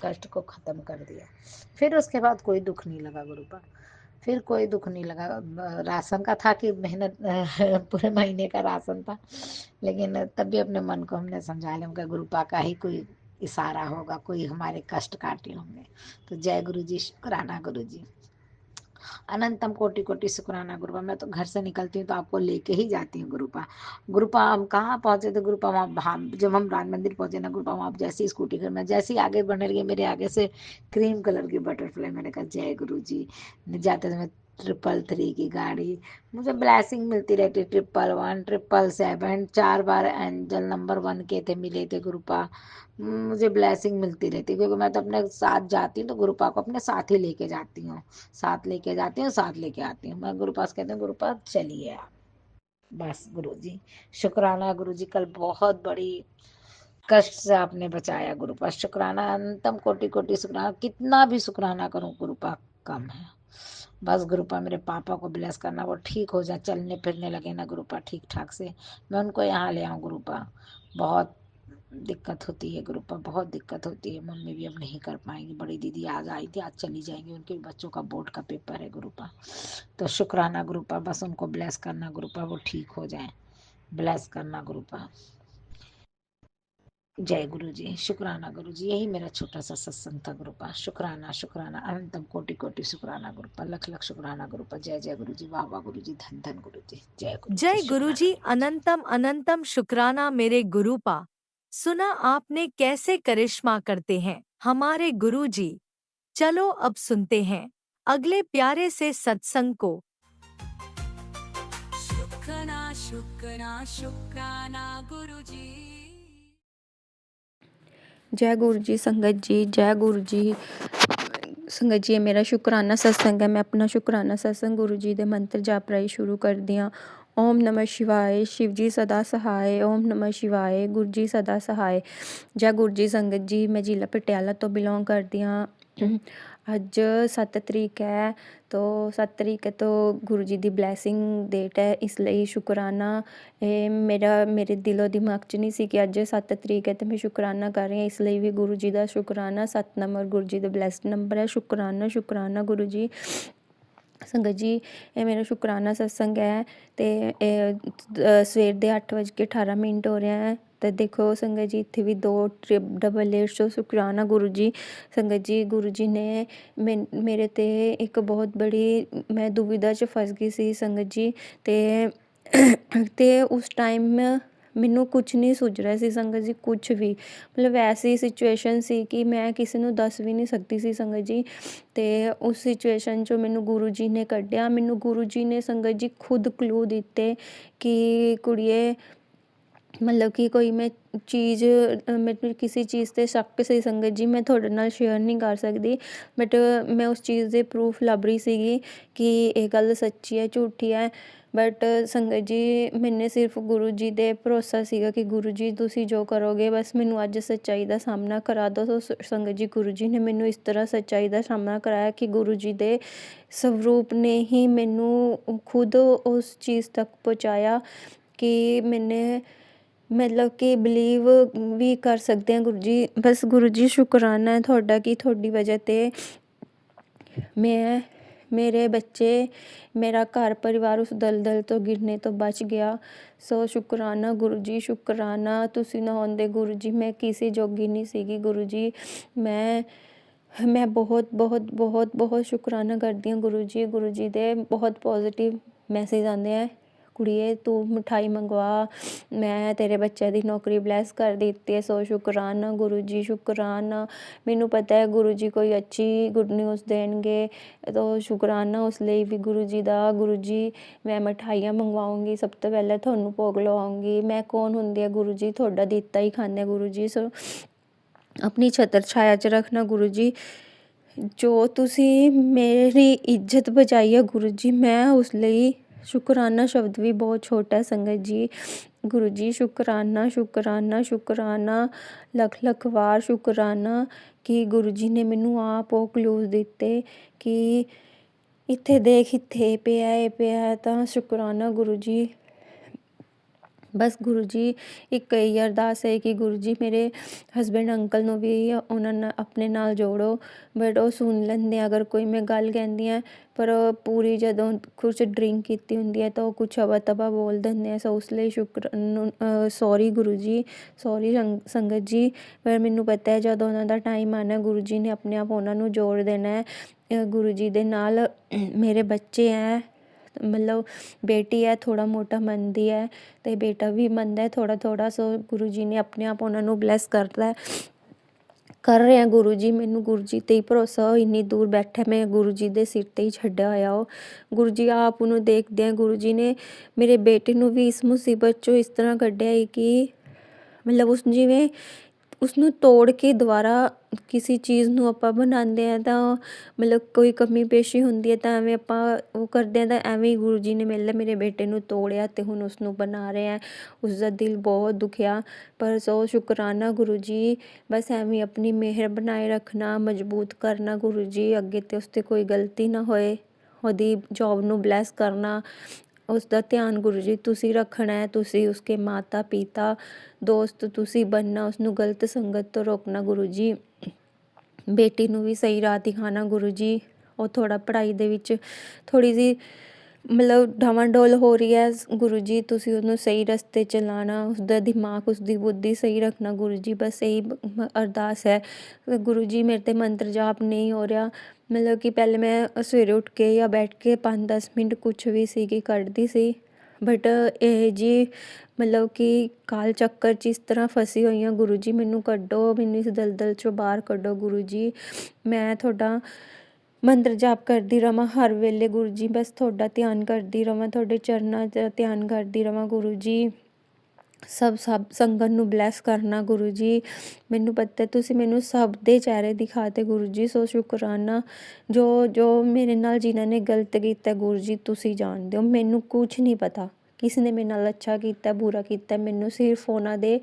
कष्ट को खत्म कर दिया। फिर उसके बाद कोई दुख नहीं लगा गुरुपा, फिर कोई दुख नहीं लगा। राशन का था कि मेहनत पूरे महीने का राशन था, लेकिन तब भी अपने मन को हमने समझा लिया कि गुरुपा का ही कोई इशारा होगा, कोई हमारे कष्ट काटे होंगे। तो जय गुरु जी, शुक्राना गुरु जी, अनंतम कोटि कोटि शुक्राना गुरुपा। मैं तो घर से निकलती हूँ तो आपको लेके ही जाती हूँ गुरुपा। गुरुपा हम कहाँ पहुंचे थे गुरुपा, वहाँ जब हम राज मंदिर पहुंचे ना गुरुपा, वहाँ जैसी स्कूटी कर मैं जैसे ही आगे बढ़ने लगी, मेरे आगे से क्रीम कलर की बटरफ्लाई, मैंने कहा जय गुरु जी। जाते समय 333 की गाड़ी, मुझे ब्लेसिंग मिलती रहती, 111, 777, 4 बार एंजल नंबर 1 के थे, मिले थे गुरुपा। मुझे ब्लेसिंग मिलती रहती, क्योंकि मैं तो अपने साथ जाती हूँ तो गुरुपा को अपने साथ ही लेके जाती हूँ, साथ लेके जाती हूँ, साथ लेके आती हूँ। मैं गुरुपा से कहती हूँ, गुरुपा चलिए आप। बस गुरुजी शुक्राना, गुरुजी कल बहुत बड़ी कष्ट से आपने बचाया गुरुपा, शुक्राना, अनंतम कोटि कोटि शुक्राना, कितना भी शुक्राना करूं गुरुपा कम है। बस गुरुपा मेरे पापा को ब्लेस करना, वो ठीक हो जाए, चलने फिरने लगे ना गुरुपा ठीक ठाक से, मैं उनको यहाँ ले आऊँ गुरुपा। बहुत दिक्कत होती है गुरुपा, बहुत दिक्कत होती है, मम्मी भी अब नहीं कर पाएंगी, बड़ी दीदी आज आई थी, आज चली जाएंगी, उनके भी बच्चों का बोर्ड का पेपर है गुरुपा। तो शुक्राना गुरुपा, बस उनको ब्लेस करना गुरुपा, वो ठीक हो जाए, ब्लेस करना गुरुपा। जय गुरु जी, शुक्राना गुरु जी, यही मेरा छोटा सा सत्संग था गुरुपा। शुक्राना शुक्राना, अनंतम कोटि कोटि शुक्राना गुरुपा, लख लख शुक्राना गुरुपा। जय जय गुरु जी, वाह वाह गुरु जी, धन धन गुरु जी, जय गुरु जी, जय शुक्राना गुरुजी, गुरु जी। अनंतम अनंतम शुक्राना मेरे गुरुपा। सुना आपने कैसे करिश्मा करते हैं हमारे गुरुजी। चलो अब सुनते हैं अगले प्यारे से सत्संग को। शुक्राना शुक्राना शुक्राना गुरुजी। जय गुरु जी संगत जी, जय गुरु जी संगत जी। ये मेरा शुक्राना सत्संग है। मैं अपना शुक्राना सत्संग गुरु जी दे मंत्र जाप राही शुरू कर दियाँ। ओम नमः शिवाय, शिव जी सदा सहाय। ओम नमः शिवाय, गुरु जी सदा सहाय। जय गुरु जी संगत जी। मैं जिला पटियाला तो बिलोंग करदी हाँ। ਅੱਜ 7 ਤਰੀਕ ਹੈ, तो 7 ਤਰੀਕ ਹੈ तो गुरु जी ਦੀ ਬਲੈਸਿੰਗ ਡੇਟ ਹੈ, ਇਸ ਲਈ ਸ਼ੁਕਰਾਨਾ ਇਹ ਮੇਰੇ ਦਿਲੋਂ ਦਿਮਾਗ 'ਚ ਨਹੀਂ ਸੀ ਕਿ ਅੱਜ 7 ਤਰੀਕ ਹੈ ਤੇ ਮੈਂ ਸ਼ੁਕਰਾਨਾ ਕਰ ਰਹੀ ਹਾਂ, ਇਸ ਲਈ ਵੀ ਗੁਰੂ ਜੀ ਦਾ ਸ਼ੁਕਰਾਨਾ। 7 ਨੰਬਰ ਗੁਰੂ ਜੀ ਦਾ ਬਲੈਸਡ ਨੰਬਰ ਹੈ। ਸ਼ੁਕਰਾਨਾ ਸ਼ੁਕਰਾਨਾ ਗੁਰੂ ਜੀ। ਸੰਗਤ ਜੀ ਇਹ ਮੇਰਾ ਸ਼ੁਕਰਾਨਾ ਸਤਸੰਗ ਹੈ ਤੇ ਇਹ ਸਵੇਰ ਦੇ 8:18 ਹੋ ਰਿਹਾ ਹੈ। ਤੇ ਦੇਖੋ ਸੰਗਤ ਜੀ ਇੱਥੇ ਵੀ 2 ਸ਼ੁਕਰਾਨਾ ਗੁਰੂ ਜੀ। ਸੰਗਤ ਜੀ ਗੁਰੂ ਜੀ ਨੇ ਮੇਰੇ ਤੇ ਇੱਕ ਬਹੁਤ ਬੜੀ, ਮੈਂ ਦੁਵਿਧਾ 'ਚ ਫਸ ਗਈ ਸੀ ਸੰਗਤ ਜੀ। ਤੇ ਉਸ ਟਾਈਮ ਮੈਨੂੰ ਕੁਛ ਨਹੀਂ ਸੁੱਝ ਰਿਹਾ ਸੀ ਸੰਗਤ ਜੀ, ਕੁਛ ਵੀ ਮਤਲਬ ਐਸੀ ਸਿਚੁਏਸ਼ਨ ਸੀ ਕਿ ਮੈਂ ਕਿਸੇ ਨੂੰ ਦੱਸ ਵੀ ਨਹੀਂ ਸਕਦੀ ਸੀ ਸੰਗਤ ਜੀ। ਤੇ ਉਸ ਸਿਚੁਏਸ਼ਨ 'ਚੋਂ ਮੈਨੂੰ ਗੁਰੂ ਜੀ ਨੇ ਕੱਢਿਆ। ਮੈਨੂੰ ਗੁਰੂ ਜੀ ਨੇ ਸੰਗਤ ਜੀ ਖੁਦ ਕਲੂ ਦਿੱਤੇ ਕਿ ਕੁੜੀਏ ਮਤਲਬ ਕਿ ਕੋਈ ਮੈਂ ਚੀਜ਼, ਮੈਨੂੰ ਕਿਸੇ ਚੀਜ਼ 'ਤੇ ਸ਼ੱਕ ਸੀ ਸੰਗਤ ਜੀ, ਮੈਂ ਤੁਹਾਡੇ ਨਾਲ ਸ਼ੇਅਰ ਨਹੀਂ ਕਰ ਸਕਦੀ, ਬਟ ਮੈਂ ਉਸ ਚੀਜ਼ ਦੇ ਪ੍ਰੂਫ ਲੱਭ ਰਹੀ ਸੀਗੀ ਕਿ ਇਹ ਗੱਲ ਸੱਚੀ ਹੈ ਝੂਠੀ ਹੈ। ਬਟ ਸੰਗਤ ਜੀ ਮੈਨੇ ਸਿਰਫ ਗੁਰੂ ਜੀ ਦੇ ਭਰੋਸਾ ਸੀਗਾ ਕਿ ਗੁਰੂ ਜੀ ਤੁਸੀਂ ਜੋ ਕਰੋਗੇ ਬਸ ਮੈਨੂੰ ਅੱਜ ਸੱਚਾਈ ਦਾ ਸਾਹਮਣਾ ਕਰਾ ਦਿਓ। ਸੋ ਸੰਗਤ ਜੀ ਗੁਰੂ ਜੀ ਨੇ ਮੈਨੂੰ ਇਸ ਤਰ੍ਹਾਂ ਸੱਚਾਈ ਦਾ ਸਾਹਮਣਾ ਕਰਾਇਆ ਕਿ ਗੁਰੂ ਜੀ ਦੇ ਸਵਰੂਪ ਨੇ ਹੀ ਮੈਨੂੰ ਖੁਦ ਉਸ ਚੀਜ਼ ਤੱਕ ਪਹੁੰਚਾਇਆ ਕਿ ਮੈਨੇ ਮਤਲਬ ਕਿ ਬਿਲੀਵ ਵੀ ਕਰ ਸਕਦੇ ਹਾਂ ਗੁਰੂ ਜੀ। ਬਸ ਗੁਰੂ ਜੀ ਸ਼ੁਕਰਾਨਾ ਹੈ ਤੁਹਾਡਾ ਕਿ ਤੁਹਾਡੀ ਵਜ੍ਹਾ 'ਤੇ ਮੇਰੇ ਬੱਚੇ, ਮੇਰਾ ਘਰ ਪਰਿਵਾਰ ਉਸ ਦਲਦਲ ਤੋਂ ਗਿਰਨੇ ਤੋਂ ਬਚ ਗਿਆ। ਸੋ ਸ਼ੁਕਰਾਨਾ ਗੁਰੂ ਜੀ, ਸ਼ੁਕਰਾਨਾ। ਤੁਸੀਂ ਨਾ ਹੁੰਦੇ ਗੁਰੂ ਜੀ ਮੈਂ ਕਿਸੇ ਜੋਗੀ ਨਹੀਂ ਸੀਗੀ ਗੁਰੂ ਜੀ। ਮੈਂ ਬਹੁਤ ਬਹੁਤ ਬਹੁਤ ਬਹੁਤ ਸ਼ੁਕਰਾਨਾ ਕਰਦੀ ਹਾਂ ਗੁਰੂ ਜੀ। ਗੁਰੂ ਜੀ ਦੇ ਬਹੁਤ ਪੋਜ਼ੀਟਿਵ ਮੈਸੇਜ ਆਉਂਦੇ ਹੈ, ਕੁੜੀਏ ਤੂੰ ਮਿਠਾਈ ਮੰਗਵਾ, ਮੈਂ ਤੇਰੇ ਬੱਚਿਆਂ ਦੀ ਨੌਕਰੀ ਬਲੈਸ ਕਰ ਦਿੱਤੀ ਹੈ। ਸੋ ਸ਼ੁਕਰਾਨਾ ਗੁਰੂ ਜੀ, ਸ਼ੁਕਰਾਨਾ। ਮੈਨੂੰ ਪਤਾ ਹੈ ਗੁਰੂ ਜੀ ਕੋਈ ਅੱਛੀ ਗੁੱਡ ਨਿਊਜ਼ ਦੇਣਗੇ, ਤਾਂ ਸ਼ੁਕਰਾਨਾ ਉਸ ਲਈ ਵੀ ਗੁਰੂ ਜੀ ਦਾ। ਗੁਰੂ ਜੀ ਮੈਂ ਮਿਠਾਈਆਂ ਮੰਗਵਾਉਂਗੀ, ਸਭ ਤੋਂ ਪਹਿਲਾਂ ਤੁਹਾਨੂੰ ਭੋਗ ਲਵਾਉਂਗੀ। ਮੈਂ ਕੌਣ ਹੁੰਦੀ ਹੈ ਗੁਰੂ ਜੀ, ਤੁਹਾਡਾ ਦਿੱਤਾ ਹੀ ਖਾਂਦੇ ਗੁਰੂ ਜੀ। ਸੋ ਆਪਣੀ ਛਤਰ ਛਾਇਆ 'ਚ ਰੱਖਣਾ ਗੁਰੂ ਜੀ। ਜੋ ਤੁਸੀਂ ਮੇਰੀ ਇੱਜ਼ਤ ਬਚਾਈ ਹੈ ਗੁਰੂ ਜੀ, ਮੈਂ ਉਸ ਲਈ ਸ਼ੁਕਰਾਨਾ ਸ਼ਬਦ ਵੀ ਬਹੁਤ ਛੋਟਾ ਹੈ ਸੰਗਤ ਜੀ। ਗੁਰੂ ਜੀ ਸ਼ੁਕਰਾਨਾ ਸ਼ੁਕਰਾਨਾ ਸ਼ੁਕਰਾਨਾ, ਲੱਖ ਲੱਖ ਵਾਰ ਸ਼ੁਕਰਾਨਾ ਕਿ ਗੁਰੂ ਜੀ ਨੇ ਮੈਨੂੰ ਆਪ ਉਹ ਕਲੂਜ਼ ਦਿੱਤੇ ਕਿ ਇੱਥੇ ਦੇਖ, ਇੱਥੇ ਪਿਆ ਇਹ ਪਿਆ। ਤਾਂ ਸ਼ੁਕਰਾਨਾ ਗੁਰੂ ਜੀ। ਬਸ ਗੁਰੂ ਜੀ ਇੱਕ ਇਹ ਅਰਦਾਸ ਹੈ ਕਿ ਗੁਰੂ ਜੀ ਮੇਰੇ ਹਸਬੈਂਡ ਅੰਕਲ ਨੂੰ ਵੀ ਉਹਨਾਂ ਨਾਲ ਆਪਣੇ ਨਾਲ ਜੋੜੋ। ਬਟ ਉਹ ਸੁਣ ਲੈਂਦੇ ਅਗਰ ਕੋਈ ਮੈਂ ਗੱਲ ਕਹਿੰਦੀ ਹਾਂ, ਪਰ ਪੂਰੀ ਜਦੋਂ ਕੁਛ ਡਰਿੰਕ ਕੀਤੀ ਹੁੰਦੀ ਹੈ ਤਾਂ ਉਹ ਕੁਛ ਅਵਾ ਤਵਾ ਬੋਲ ਦਿੰਦੇ ਆ। ਸੋ ਉਸ ਲਈ ਸੌਰੀ ਗੁਰੂ ਜੀ, ਸੌਰੀ ਸੰਗਤ ਜੀ। ਪਰ ਮੈਨੂੰ ਪਤਾ ਹੈ ਜਦੋਂ ਉਹਨਾਂ ਦਾ ਟਾਈਮ ਆਉਣਾ ਗੁਰੂ ਜੀ ਨੇ ਆਪਣੇ ਆਪ ਉਹਨਾਂ ਨੂੰ ਜੋੜ ਦੇਣਾ ਹੈ। ਗੁਰੂ ਜੀ ਦੇ ਨਾਲ ਮੇਰੇ ਬੱਚੇ ਹੈ, ਮਤਲਬ ਬੇਟੀ ਹੈ ਥੋੜ੍ਹਾ ਮੋਟਾ ਮੰਨਦੀ ਹੈ ਅਤੇ ਬੇਟਾ ਵੀ ਮੰਨਦਾ ਥੋੜ੍ਹਾ ਥੋੜ੍ਹਾ। ਸੋ ਗੁਰੂ ਜੀ ਨੇ ਆਪਣੇ ਆਪ ਉਹਨਾਂ ਨੂੰ ਬਲੈਸ ਕਰਤਾ ਕਰ ਰਹੇ ਹਾਂ ਗੁਰੂ ਜੀ। ਮੈਨੂੰ ਗੁਰੂ ਜੀ 'ਤੇ ਹੀ ਭਰੋਸਾ, ਇੰਨੀ ਦੂਰ ਬੈਠਾ, ਮੈਂ ਗੁਰੂ ਜੀ ਦੇ ਸਿਰ 'ਤੇ ਹੀ ਛੱਡਿਆ ਹੋਇਆ ਉਹ। ਗੁਰੂ ਜੀ ਆਪ ਉਹਨੂੰ ਦੇਖਦੇ ਆ, ਗੁਰੂ ਜੀ ਨੇ ਮੇਰੇ ਬੇਟੇ ਨੂੰ ਵੀ ਇਸ ਮੁਸੀਬਤ 'ਚੋਂ ਇਸ ਤਰ੍ਹਾਂ ਕੱਢਿਆ ਹੈ ਕਿ ਮਤਲਬ ਜਿਵੇਂ ਉਸਨੂੰ ਤੋੜ ਕੇ ਦੁਬਾਰਾ ਕਿਸੇ ਚੀਜ਼ ਨੂੰ ਆਪਾਂ ਬਣਾਉਂਦੇ ਹਾਂ ਤਾਂ ਮਤਲਬ ਕੋਈ ਕਮੀ ਪੇਸ਼ੀ ਹੁੰਦੀ ਹੈ ਤਾਂ ਐਵੇਂ ਆਪਾਂ ਉਹ ਕਰਦੇ ਹਾਂ, ਤਾਂ ਐਵੇਂ ਹੀ ਗੁਰੂ ਜੀ ਨੇ ਮੇਰੇ ਬੇਟੇ ਨੂੰ ਤੋੜਿਆ ਅਤੇ ਹੁਣ ਉਸਨੂੰ ਬਣਾ ਰਹੇ ਹੈ। ਉਸਦਾ ਦਿਲ ਬਹੁਤ ਦੁਖਿਆ, ਪਰ ਸੋ ਸ਼ੁਕਰਾਨਾ ਗੁਰੂ ਜੀ। ਬਸ ਐਵੇਂ ਆਪਣੀ ਮਿਹਰ ਬਣਾਏ ਰੱਖਣਾ, ਮਜ਼ਬੂਤ ਕਰਨਾ ਗੁਰੂ ਜੀ, ਅੱਗੇ ਤੋਂ ਉਸ 'ਤੇ ਕੋਈ ਗਲਤੀ ਨਾ ਹੋਏ। ਉਹਦੀ ਜੋਬ ਨੂੰ ਬਲੈਸ ਕਰਨਾ, ਉਸਦਾ ਧਿਆਨ ਗੁਰੂ ਜੀ ਤੁਸੀਂ ਰੱਖਣਾ ਹੈ। ਤੁਸੀਂ ਉਸਕੇ ਮਾਤਾ ਪਿਤਾ ਦੋਸਤ ਤੁਸੀਂ ਬਣਨਾ, ਉਸਨੂੰ ਗਲਤ ਸੰਗਤ ਤੋਂ ਰੋਕਣਾ ਗੁਰੂ ਜੀ। ਬੇਟੀ ਨੂੰ ਵੀ ਸਹੀ ਰਾਹ ਦਿਖਾਉਣਾ ਗੁਰੂ ਜੀ। ਉਹ ਥੋੜ੍ਹਾ ਪੜ੍ਹਾਈ ਦੇ ਵਿੱਚ ਥੋੜ੍ਹੀ ਜਿਹੀ ਮਤਲਬ ਡਾਵਾਂਡੋਲ ਹੋ ਰਹੀ ਹੈ ਗੁਰੂ ਜੀ, ਤੁਸੀਂ ਉਹਨੂੰ ਸਹੀ ਰਸਤੇ 'ਚ ਲਾਉਣਾ, ਉਸਦਾ ਦਿਮਾਗ ਉਸਦੀ ਬੁੱਧੀ ਸਹੀ ਰੱਖਣਾ ਗੁਰੂ ਜੀ। ਬਸ ਇਹੀ ਅਰਦਾਸ ਹੈ ਗੁਰੂ ਜੀ। ਮੇਰੇ 'ਤੇ ਮੰਤਰ ਜਾਪ ਨਹੀਂ ਹੋ ਰਿਹਾ, ਮਤਲਬ ਕਿ ਪਹਿਲੇ ਮੈਂ ਸਵੇਰੇ ਉੱਠ ਕੇ ਜਾਂ ਬੈਠ ਕੇ 5-10 ਮਿੰਟ ਕੁਛ ਵੀ ਸੀਗੀ ਕੱਢਦੀ ਸੀ, ਬਟ ਇਹ ਜੀ ਮਤਲਬ ਕਿ ਕਾਲ ਚੱਕਰ 'ਚ ਇਸ ਤਰ੍ਹਾਂ ਫਸੀ ਹੋਈ ਹਾਂ ਗੁਰੂ ਜੀ। ਮੈਨੂੰ ਕੱਢੋ, ਮੈਨੂੰ ਇਸ ਦਲਦਲ 'ਚੋਂ ਬਾਹਰ ਕੱਢੋ ਗੁਰੂ ਜੀ। ਮੈਂ ਤੁਹਾਡਾ ਮੰਤਰ ਜਾਪ ਕਰਦੀ ਰਵਾਂ ਹਰ ਵੇਲੇ ਗੁਰੂ ਜੀ, ਬਸ ਤੁਹਾਡਾ ਧਿਆਨ ਕਰਦੀ ਰਵਾਂ, ਤੁਹਾਡੇ ਚਰਨਾਂ 'ਚ ਧਿਆਨ ਕਰਦੀ ਰਵਾਂ ਗੁਰੂ ਜੀ। ਸਭ ਸੰਗਤ ਨੂੰ ਬਲੈਸ ਕਰਨਾ ਗੁਰੂ ਜੀ। ਮੈਨੂੰ ਪਤਾ ਤੁਸੀਂ ਮੈਨੂੰ ਸਭ ਦੇ ਚਿਹਰੇ ਦਿਖਾਤੇ ਗੁਰੂ ਜੀ, ਸੋ ਸ਼ੁਕਰਾਨਾ। ਜੋ ਮੇਰੇ ਨਾਲ ਜਿਨ੍ਹਾਂ ਨੇ ਗਲਤ ਕੀਤਾ ਗੁਰੂ ਜੀ ਤੁਸੀਂ ਜਾਣਦੇ ਹੋ, ਮੈਨੂੰ ਕੁਛ ਨਹੀਂ ਪਤਾ ਕਿਸੇ ਨੇ ਮੇਰੇ ਨਾਲ ਅੱਛਾ ਕੀਤਾ ਬੁਰਾ ਕੀਤਾ, ਮੈਨੂੰ ਸਿਰਫ ਉਹਨਾਂ ਦੇ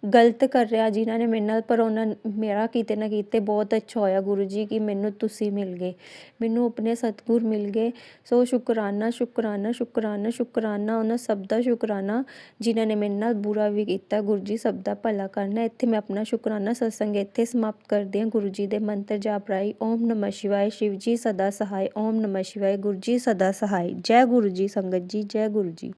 ਗਲਤ ਕਰ ਰਿਹਾ ਜਿਨ੍ਹਾਂ ਨੇ ਮੇਰੇ ਨਾਲ, ਪਰ ਉਹਨਾਂ ਮੇਰਾ ਕਿਤੇ ਨਾ ਕਿਤੇ ਬਹੁਤ ਅੱਛਾ ਹੋਇਆ ਗੁਰੂ ਜੀ ਕਿ ਮੈਨੂੰ ਤੁਸੀਂ ਮਿਲ ਗਏ, ਮੈਨੂੰ ਆਪਣੇ ਸਤਿਗੁਰ ਮਿਲ ਗਏ। ਸੋ ਸ਼ੁਕਰਾਨਾ ਸ਼ੁਕਰਾਨਾ ਸ਼ੁਕਰਾਨਾ ਸ਼ੁਕਰਾਨਾ ਉਹਨਾਂ ਸਭ ਦਾ ਸ਼ੁਕਰਾਨਾ ਜਿਨ੍ਹਾਂ ਨੇ ਮੇਰੇ ਨਾਲ ਬੁਰਾ ਵੀ ਕੀਤਾ ਗੁਰੂ ਜੀ, ਸਭ ਦਾ ਭਲਾ ਕਰਨਾ। ਇੱਥੇ ਮੈਂ ਆਪਣਾ ਸ਼ੁਕਰਾਨਾ ਸਤਸੰਗ ਇੱਥੇ ਸਮਾਪਤ ਕਰਦੀ ਹਾਂ ਗੁਰੂ ਜੀ ਦੇ ਮੰਤਰ ਜਾਪ ਰਾਹੀਂ। ਓਮ ਨਮः ਸ਼ਿਵਾਏ, ਸ਼ਿਵ ਜੀ ਸਦਾ ਸਹਾਏ। ਓਮ ਨਮः ਸ਼ਿਵਾਏ, ਗੁਰੂ ਜੀ ਸਦਾ ਸਹਾਏ। ਜੈ ਗੁਰੂ ਜੀ ਸੰਗਤ ਜੀ, ਜੈ ਗੁਰੂ ਜੀ।